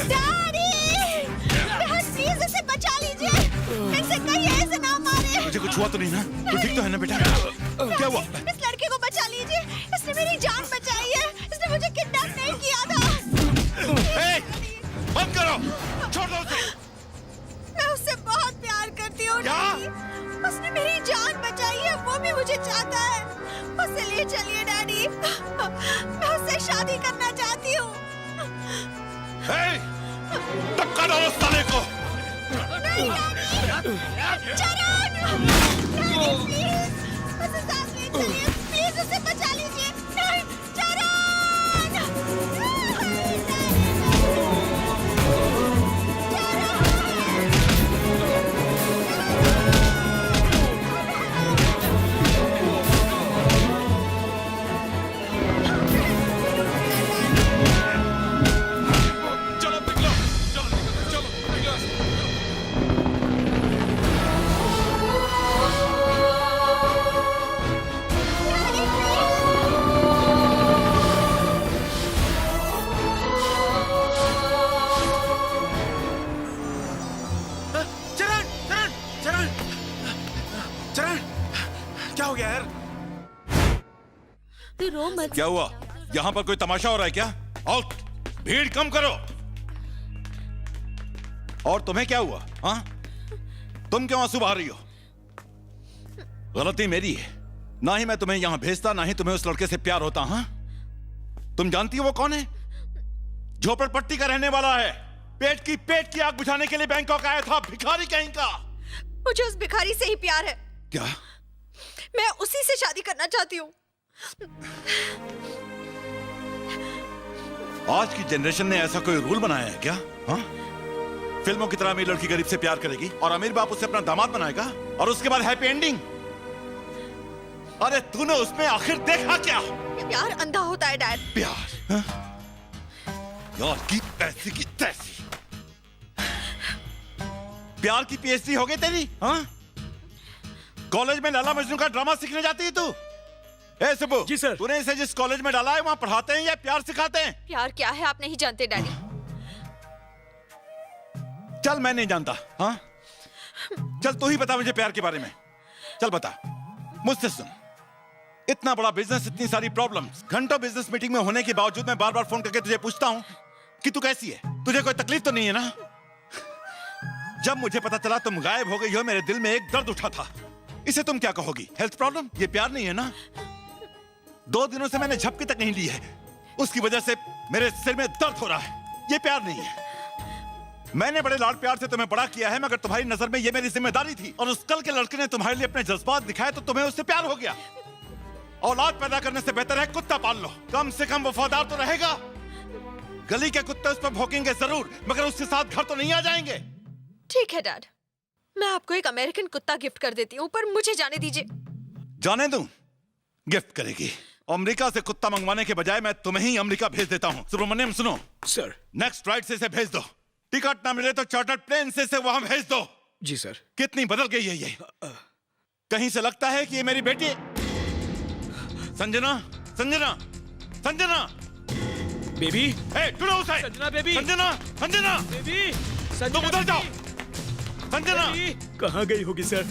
डैडी, प्लीज इसे बचा लीजिए। इसे कहिए इसे ना मारे। मुझे कुछ हुआ तो नहीं ना? तू ठीक तो है ना बेटा? क्या हुआ? इस लड़के को बचा लीजिए, इसने मेरी जान बचाई है। इसने मुझे किडनैप नहीं किया था। ए, बंद करो, छोड़ दो उसे। मैं उससे बहुत प्यार करती हूँ डैडी। उसने मेरी जान बचाई है, वो भी मुझे चाहता है। उसे ले चलिए डैडी, मैं उससे शादी करना चाहती हूँ। धक्का दो उस साले को। नहीं डैडी, चरण, डैडी प्लीज, उसे साथ ले चलिए, प्लीज उसे बचा लीजिए। नहीं, चरण, क्या हो गया यार? तू रो मत। क्या हुआ? यहाँ पर कोई तमाशा हो रहा है क्या? और भीड़ कम करो। और तुम्हें क्या हुआ? हाँ, तुम क्यों आंसू बहा रही हो? गलती मेरी है, ना ही मैं तुम्हें यहाँ भेजता, ना ही तुम्हें उस लड़के से प्यार होता। हाँ, तुम जानती हो वो कौन है? झोपड़पट्टी का रहने वाला है। पेट की आग बुझाने के लिए बैंकॉक आया था, भिखारी कहीं का। मुझे उस भिखारी से ही प्यार है। क्या? मैं उसी से शादी करना चाहती हूँ। आज की जनरेशन ने ऐसा कोई रूल बनाया है क्या? हाँ? फिल्मों की तरह अमीर लड़की गरीब से प्यार करेगी और अमीर बाप उसे अपना दामाद बनाएगा और उसके बाद हैप्पी एंडिंग। अरे तूने उसमें आखिर देखा क्या? प्यार अंधा होता है डैड। प्यार? हाँ? यार की पैसे की तैसी। प्यार की पीएचडी हो गई तेरी? हाँ? कॉलेज में लाला मजनू का ड्रामा सीखने जाती है तू? ए सुबु, जी सर। तूने इसे जिस कॉलेज में डाला है वहां पढ़ाते हैं या प्यार सिखाते हैं? प्यार क्या है आप नहीं जानते डैडी। चल मैं नहीं जानता। हाँ, चल तू ही बता मुझे प्यार के बारे में। चल बता, मुझसे सुन। इतना बड़ा बिजनेस, इतनी सारी प्रॉब्लम्स, घंटों बिजनेस मीटिंग में होने के बावजूद मैं बार बार फोन करके तुझे पूछता हूँ कि तू कैसी है, तुझे कोई तकलीफ तो नहीं है ना? जब मुझे पता चला तुम गायब हो गई हो, मेरे दिल में एक दर्द उठा था। इसे तुम क्या कहोगी? Health problem? ये प्यार नहीं है ना? 2 दिनों से मैंने झपकी तक नहीं ली है, उसकी वजह से मेरे सिर में दर्द हो रहा है। ये प्यार नहीं है। मैंने बड़े लाड प्यार से तुम्हें बड़ा किया है, मगर तुम्हारी नजर में ये मेरी जिम्मेदारी थी। और उस कल के लड़के ने तुम्हारे लिए अपने जज्बात दिखाए तो तुम्हें उससे प्यार हो गया। औलाद पैदा करने से बेहतर है कुत्ता पाल लो, कम से कम वफादार तो रहेगा। गली के कुत्ते उस पर भौंकेंगे जरूर, मगर उसके साथ घर तो नहीं आ जाएंगे। ठीक है डैड, मैं आपको एक अमेरिकन कुत्ता गिफ्ट कर देती हूँ, पर मुझे जाने दीजिए। जाने दूं? गिफ्ट करेगी? अमेरिका से कुत्ता मंगवाने के बजाय मैं तुम्हें ही अमेरिका भेज देता हूँ। सुब्रमण्यम सुनो सर, नेक्स्ट फ्लाइट से इसे भेज दो। टिकट ना मिले तो चार्टर्ड प्लेन से इसे वहां भेज दो। जी सर। कितनी बदल गई है ये, कहीं से लगता है कि ये मेरी बेटी। संजना, संजना, संजना बेबी, ढूंढो उसे। संजना बेबी, संजना, संजना बेबी, तुम उधर जाओ। संजना कहाँ गई होगी सर?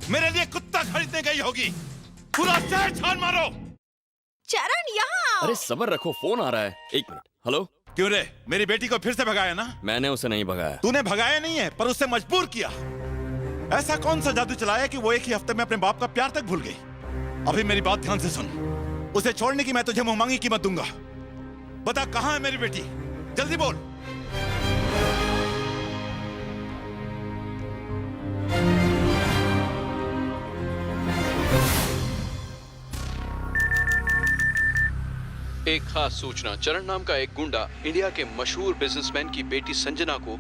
मेरे लिए कुत्ता खरीदने गई होगी। पूरा शहर छान मारो। चरण यहाँ। अरे सबर रखो, फोन आ रहा है। एक मिनट। हेलो। क्यों रे, मेरी बेटी को फिर से भगाया ना? मैंने उसे नहीं भगाया। तूने भगाया नहीं है, पर उससे मजबूर किया। ऐसा कौन सा जादू चलाया कि वो एक ही हफ्ते में अपने बाप का प्यार तक भूल गई? अभी मेरी बात ध्यान से सुन। उसे छोड़ने की मैं तुझे मुंह मांगी कीमत दूंगा। बता कहाँ है मेरी बेटी, जल्दी बोल। एक खास सूचना। चरण नाम का एक गुंडा इंडिया के मशहूर बिजनेसमैन की बेटी संजना को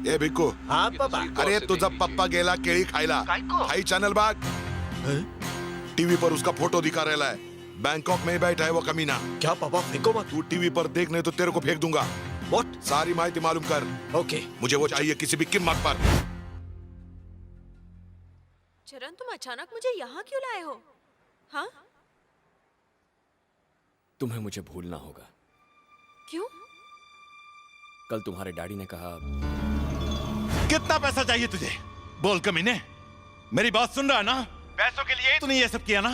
ए भिक्कू। हाँ पापा। अरे तुझा पप्पा गेला केळी खायला। हाई चॅनल बाग टीवी पर उसका फोटो दिखा रहा है। बैंकॉक में बैठा है वो कमीना। क्या पापा, फेंको मत। तू टीवी पर देख, नहीं तो तेरे को फेंक दूंगा। What? सारी माहिती मालूम कर। ओके। मुझे वो चाहिए किसी भी कीमत पर। चरण, तुम अचानक मुझे यहाँ क्यों लाए हो? हाँ? तुम्हें मुझे भूलना होगा। क्यों? कल तुम्हारे डैडी ने कहा। कितना पैसा चाहिए तुझे? बोल कमीने, मेरी बात सुन रहा है ना? पैसों के लिए तूने ये सब किया ना?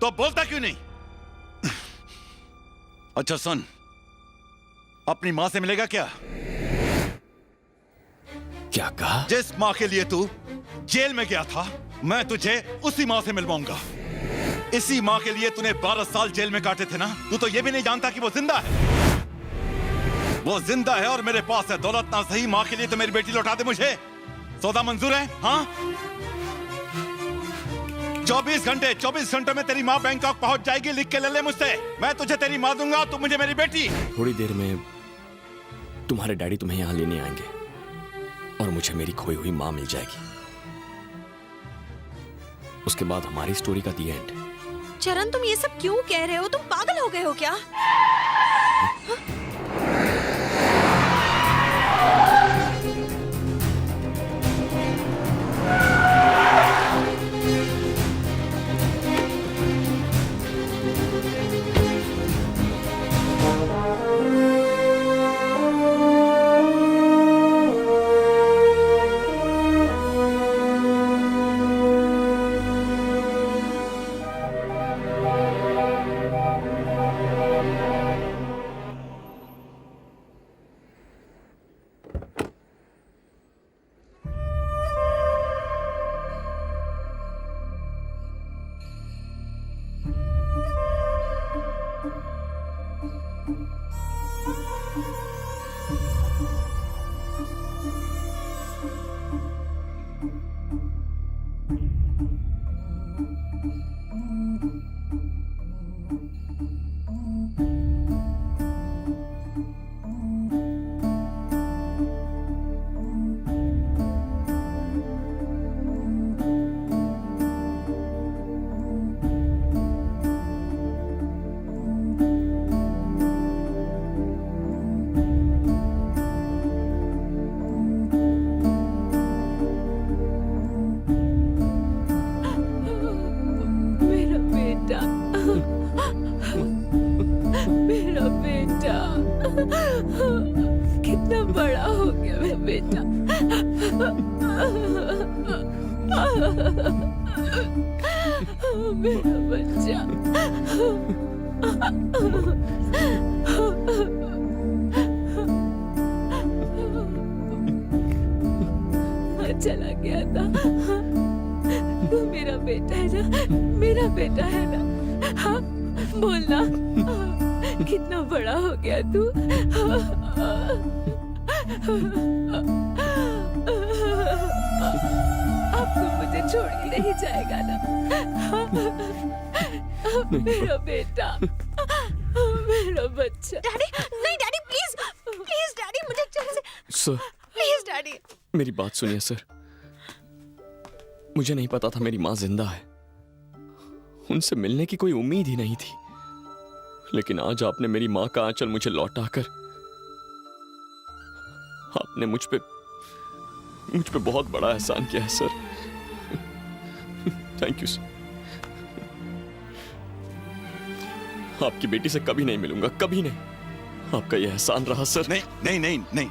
तो बोलता क्यों नहीं? अच्छा सुन, अपनी माँ से मिलेगा क्या? क्या कहा? जिस माँ के लिए तू जेल में गया था, मैं तुझे उसी माँ से मिलवाऊंगा। इसी माँ के लिए तूने 12 साल जेल में काटे थे ना? तू तो ये भी नहीं जानता कि वो जिंदा है। वो जिंदा है और मेरे पास है दौलत ना सही। माँ के लिए तो मेरी बेटी लौटा दे मुझे। सौदा मंजूर है? हाँ? 24 घंटों में तेरी माँ बैंकॉक पहुंच जाएगी। लिख के ले ले मुझसे। मैं तुझे तेरी माँ दूंगा, तू मुझे मेरी बेटी। थोड़ी देर में तुम्हारे डैडी तुम्हें यहाँ लेने आएंगे और मुझे मेरी खोई हुई माँ मिल जाएगी। उसके बाद हमारी स्टोरी का दी एंड। चरण, तुम ये सब क्यों कह रहे हो? तुम पागल हो गए हो क्या? कितना बड़ा हो गया मेरा बेटा। मेरा बच्चा। चला गया था। तू मेरा बेटा है ना? मेरा बेटा है ना? हाँ बोलना, कितना बड़ा हो गया तू। अब तू मुझे छोड़ के नहीं जाएगा ना? मेरा बेटा, मेरा बच्चा। डैडी, नहीं डैडी, प्लीज प्लीज डैडी, मुझे जल्द से सर, प्लीज डैडी। मेरी बात सुनिए सर। मुझे नहीं पता था मेरी माँ जिंदा है। उनसे मिलने की कोई उम्मीद ही नहीं थी, लेकिन आज आपने मेरी मां का आंचल मुझे लौटाकर आपने मुझ पे बहुत बड़ा एहसान किया है सर। Thank you sir. आपकी बेटी से कभी नहीं मिलूंगा, कभी नहीं। आपका यह एहसान रहा सर। नहीं नहीं नहीं नहीं,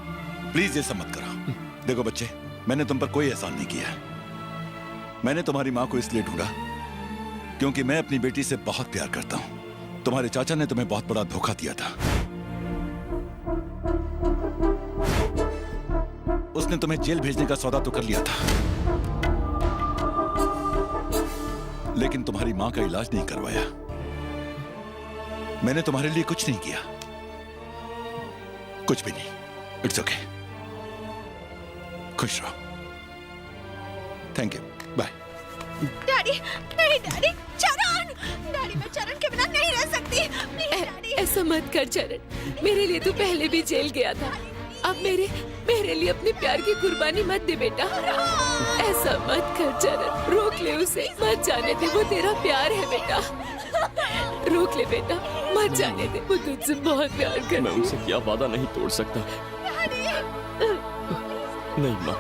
प्लीज ये सब मत करो। देखो बच्चे, मैंने तुम पर कोई एहसान नहीं किया। मैंने तुम्हारी मां को इसलिए ढूंढा क्योंकि मैं अपनी बेटी से बहुत प्यार करता हूं। तुम्हारे चाचा ने तुम्हें बहुत बड़ा धोखा दिया था। उसने तुम्हें जेल भेजने का सौदा तो कर लिया था, लेकिन तुम्हारी मां का इलाज नहीं करवाया। मैंने तुम्हारे लिए कुछ नहीं किया, कुछ भी नहीं। इट्स ओके, खुश रहो। Thank you, bye. डैडी, नहीं डैडी, चरण, डैडी मैं चरण के बिना नहीं रह सकती। डैडी ऐसा मत कर चरण, मेरे लिए तू पहले भी जेल गया था। अब मेरे लिए अपने प्यार की कुर्बानी मत दे बेटा। ऐसा मत कर चरण, रोक ले उसे, मत जाने दे, वो तेरा प्यार है बेटा। रोक ले बेटा, मत जाने दे, वो तुझसे बहुत प्यार करती है। मैं उनसे क्या वादा नहीं तोड़ सकता। नहीं माँ।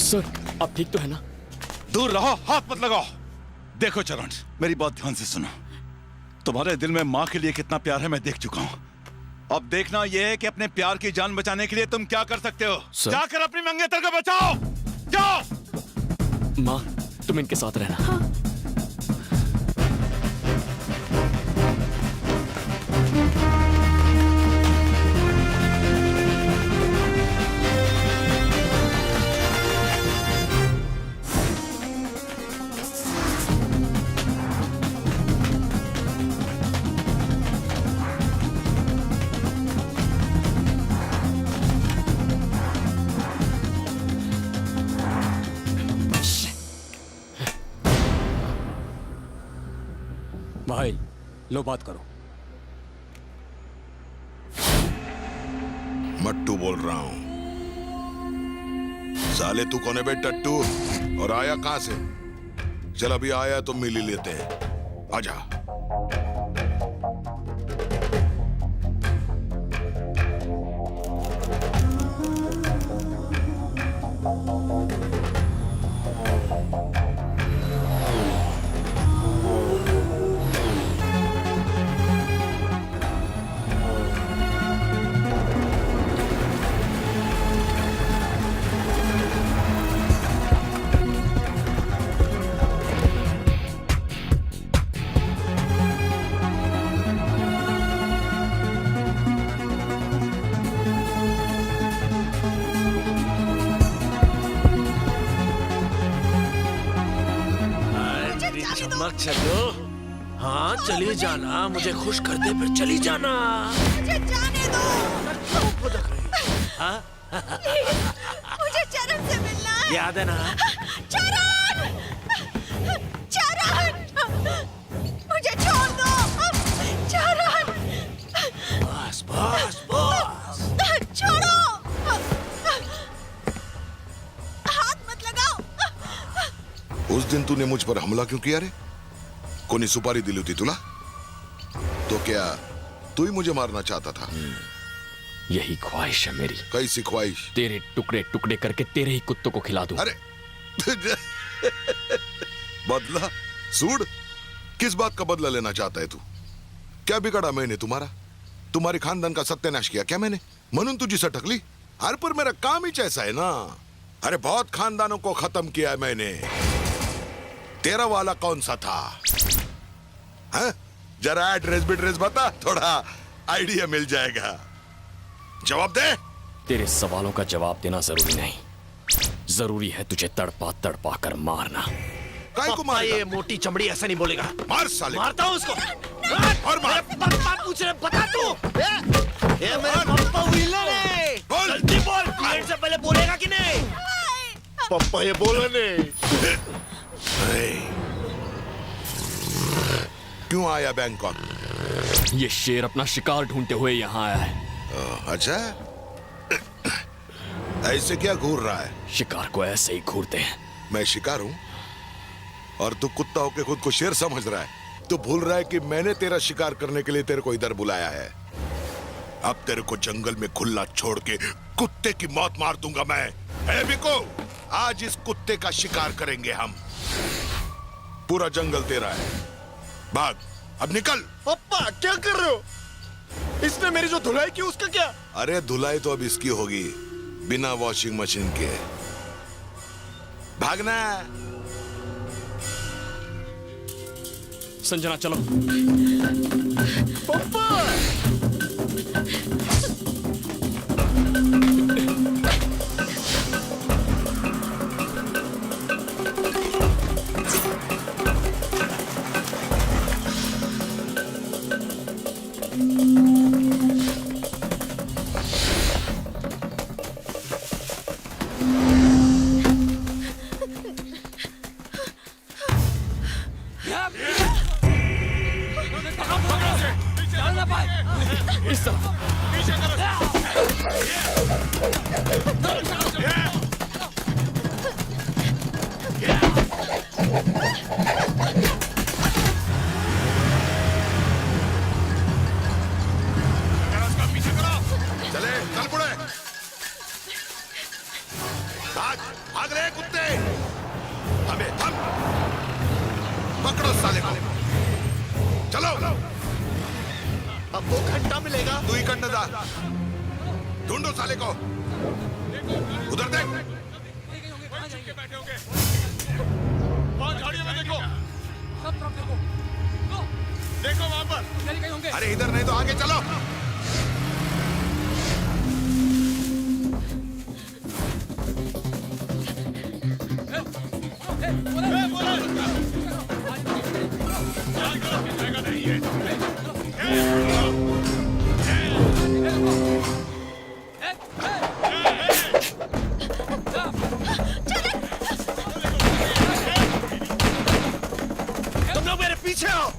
सर, आप ठीक तो है ना? दूर रहो, हाथ मत लगाओ। देखो चरण, मेरी बात ध्यान से सुनो। तुम्हारे दिल में माँ के लिए कितना प्यार है मैं देख चुका हूँ। अब देखना यह है कि अपने प्यार की जान बचाने के लिए तुम क्या कर सकते हो। जाकर अपनी मंगेतर को बचाओ, जाओ। माँ, तुम इनके साथ रहना। हाँ। भाई लो बात करो। मट्टू बोल रहा हूं। साले तू कौन है बे टट्टू, और आया कहां से? चल अभी आया तो मिल ही लेते हैं, आजा। चलो, हाँ चली जाना, मुझे खुश कर दे फिर चली जाना। मुझे जाने दो। हाँ? मुझे चरण से मिलना है। याद है ना? चरण, चरण, मुझे छोड़ दो। चरण, बस बस बस, छोड़ो, हाथ मत लगाओ। दिन तूने मुझ पर हमला क्यों किया रे? कोनी सुपारी दिली होती तुला? तो क्या तू ही मुझे मारना चाहता था? यही ख्वाहिश है मेरी। कैसी ख्वाहिश? तेरे टुकड़े टुकड़े करके तेरे ही कुत्तों को खिला दूं। अरे बदला? सूड? किस बात का बदला लेना चाहता है तू? क्या बिगाड़ा मैंने तुम्हारा? तुम्हारी खानदान का सत्यानाश किया क्या मैंने? म्हणून तुझी सटकली? अरे पर मेरा काम ही ऐसा है ना। अरे बहुत खानदानों को खत्म किया है मैंने। तेरा वाला कौन सा था? हाँ? जरा एड्रेस बिड्रेस बता, थोड़ा आइडिया मिल जाएगा। जवाब दे। तेरे सवालों का जवाब देना जरूरी नहीं, जरूरी है तुझे तड़पा तड़पा कर मारना। काय को मारेगा? ये मोटी चमड़ी ऐसा नहीं बोलेगा। मार साले। मारता हूँ उसको। और मार। पप्पा पूछ रहे, बता तू। ये मेरे पप्पा विलन है। जल्दी बोल, क्लाइंट से पहले बोलेगा कि नहीं? पप्पा ये बोला नहीं। क्यों आया बैंकॉक? ये शेर अपना शिकार ढूंढते हुए यहाँ आया है। अच्छा, ऐसे क्या घूर रहा है? शिकार को ऐसे ही घूरते हैं। मैं शिकार हूं और तू कुत्ता होके खुद को शेर समझ रहा है। तू भूल रहा है कि मैंने तेरा शिकार करने के लिए तेरे को इधर बुलाया है। अब तेरे को जंगल में खुला छोड़ के कुत्ते की मौत मार दूंगा मैं। है बिको, आज इस कुत्ते का शिकार करेंगे हम। पूरा जंगल तेरा है, भाग, अब निकल। पप्पा क्या कर रहे हो? इसने मेरी जो धुलाई की उसका क्या? अरे धुलाई तो अब इसकी होगी, बिना वॉशिंग मशीन के। भागना। संजना चलो। पप्पा! इस तरफ। चले, चल पड़े। भाग, भाग रहे कुत्ते। हमें थम। पकड़ो साले को। चलो। अब 2 घंटा मिलेगा। तू ही कंधा जा। ढूंढो साले को। उधर देख। झाड़ियों में देखो। देखो वहां पर। अरे इधर नहीं तो आगे चलो। तुम लोग मेरे पीछे आओ।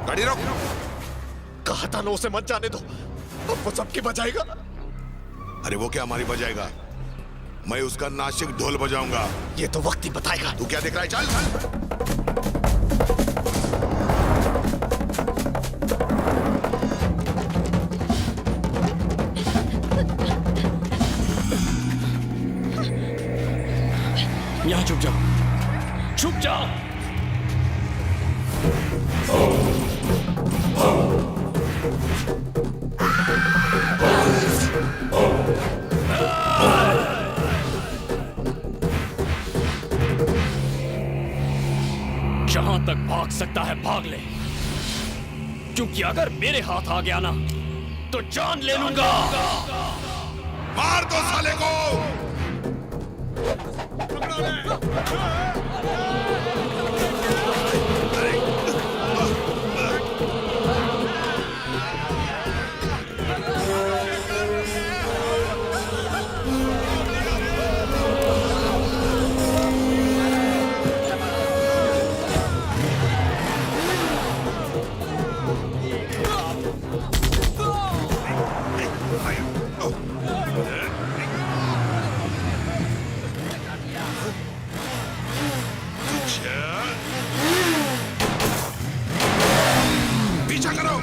गाड़ी रोक। कहा था ना उसे मत जाने दो, अब वो सबकी बजाएगा। अरे वो क्या हमारी बजाएगा? मैं उसका नासिक ढोल बजाऊंगा। ये तो वक्त ही बताएगा। तू क्या देख रहा है? चल। यहाँ छुप जाओ, छुप जाओ। जहां तक भाग सकता है भाग ले, क्योंकि अगर मेरे हाथ आ गया ना तो जान ले लूंगा। मार दो साले को। पीछा करो।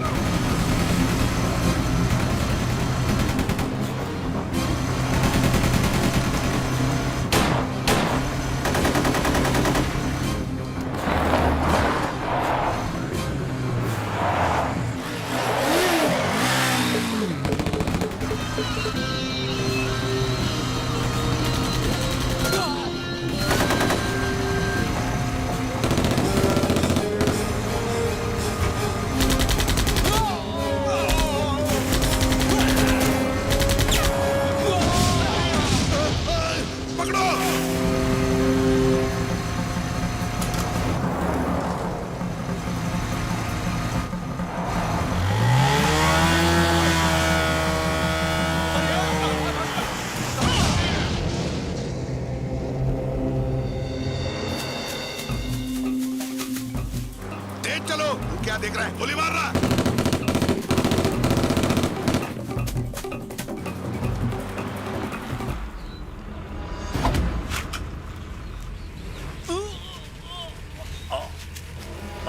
तेज चलो। क्या देख रहा है? गोली मार रहा।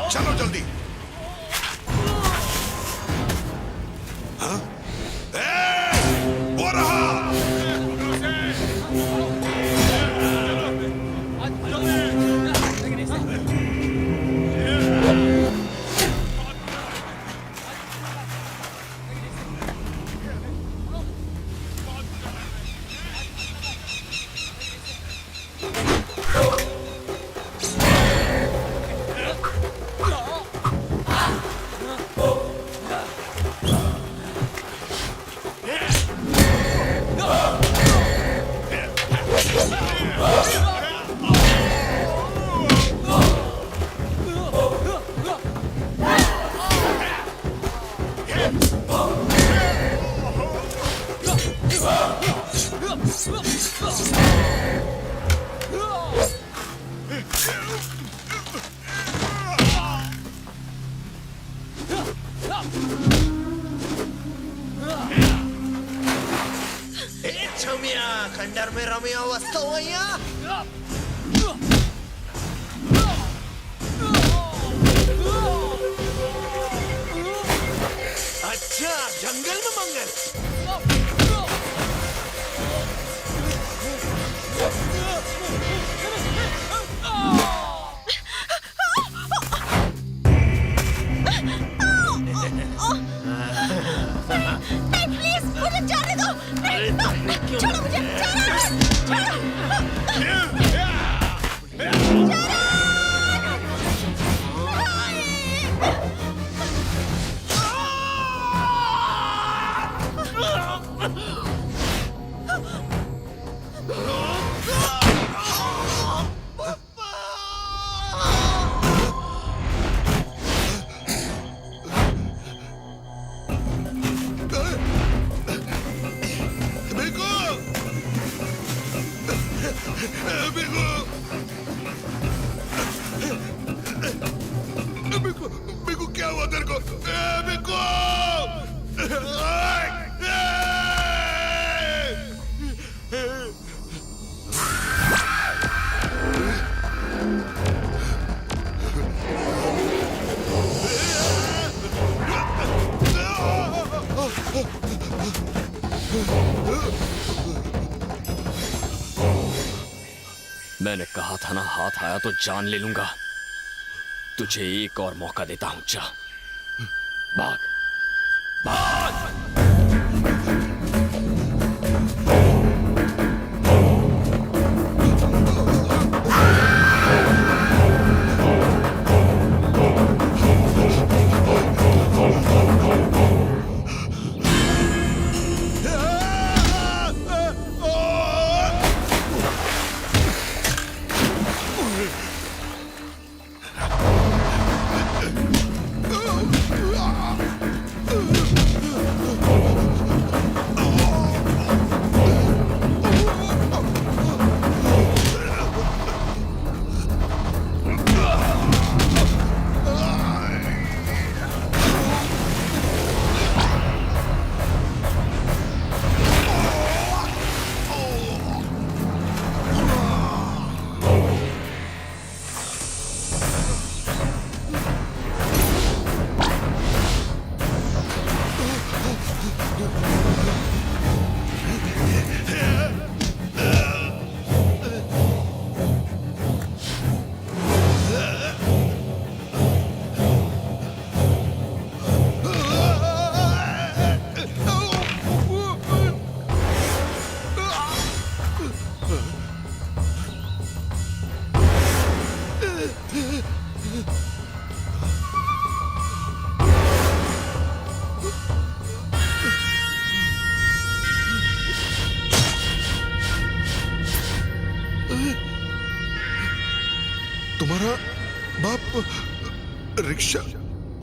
चलो जल्दी। हाँ? वो रहा। खंडर में रमिया वस्तु अच्छा जंगल में मंगल। प्लीज मुझे जाने दो। छोड़ो मुझे। क्या हुआ तेरे को? बिको! मैंने कहा था ना, हाथ आया तो जान ले लूंगा। तुझे एक और मौका देता हूं, जा भाग भाग।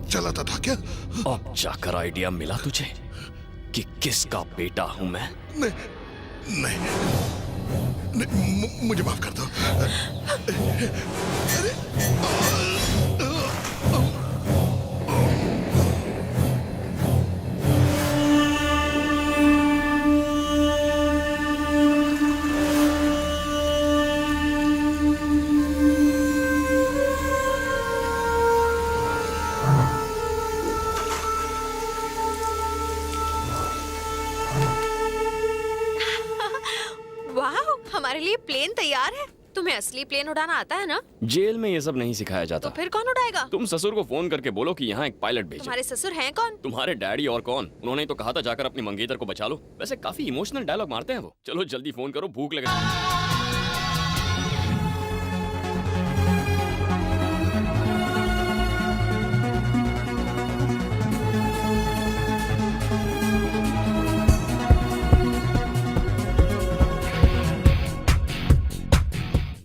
चलाता था क्या? अब जाकर आइडिया मिला तुझे कि किसका बेटा हूं मैं? नहीं, मुझे माफ कर दो। वाह, हमारे लिए प्लेन तैयार है। तुम्हें असली प्लेन उड़ाना आता है ना? जेल में ये सब नहीं सिखाया जाता। तो फिर कौन उड़ाएगा? तुम ससुर को फोन करके बोलो कि यहाँ एक पायलट भेजे। तुम्हारे ससुर हैं कौन? तुम्हारे डैडी और कौन? उन्होंने तो कहा था जाकर अपनी मंगेतर को बचा लो। वैसे काफी इमोशनल डायलॉग मारते हैं वो। चलो जल्दी फोन करो, भूख लगे।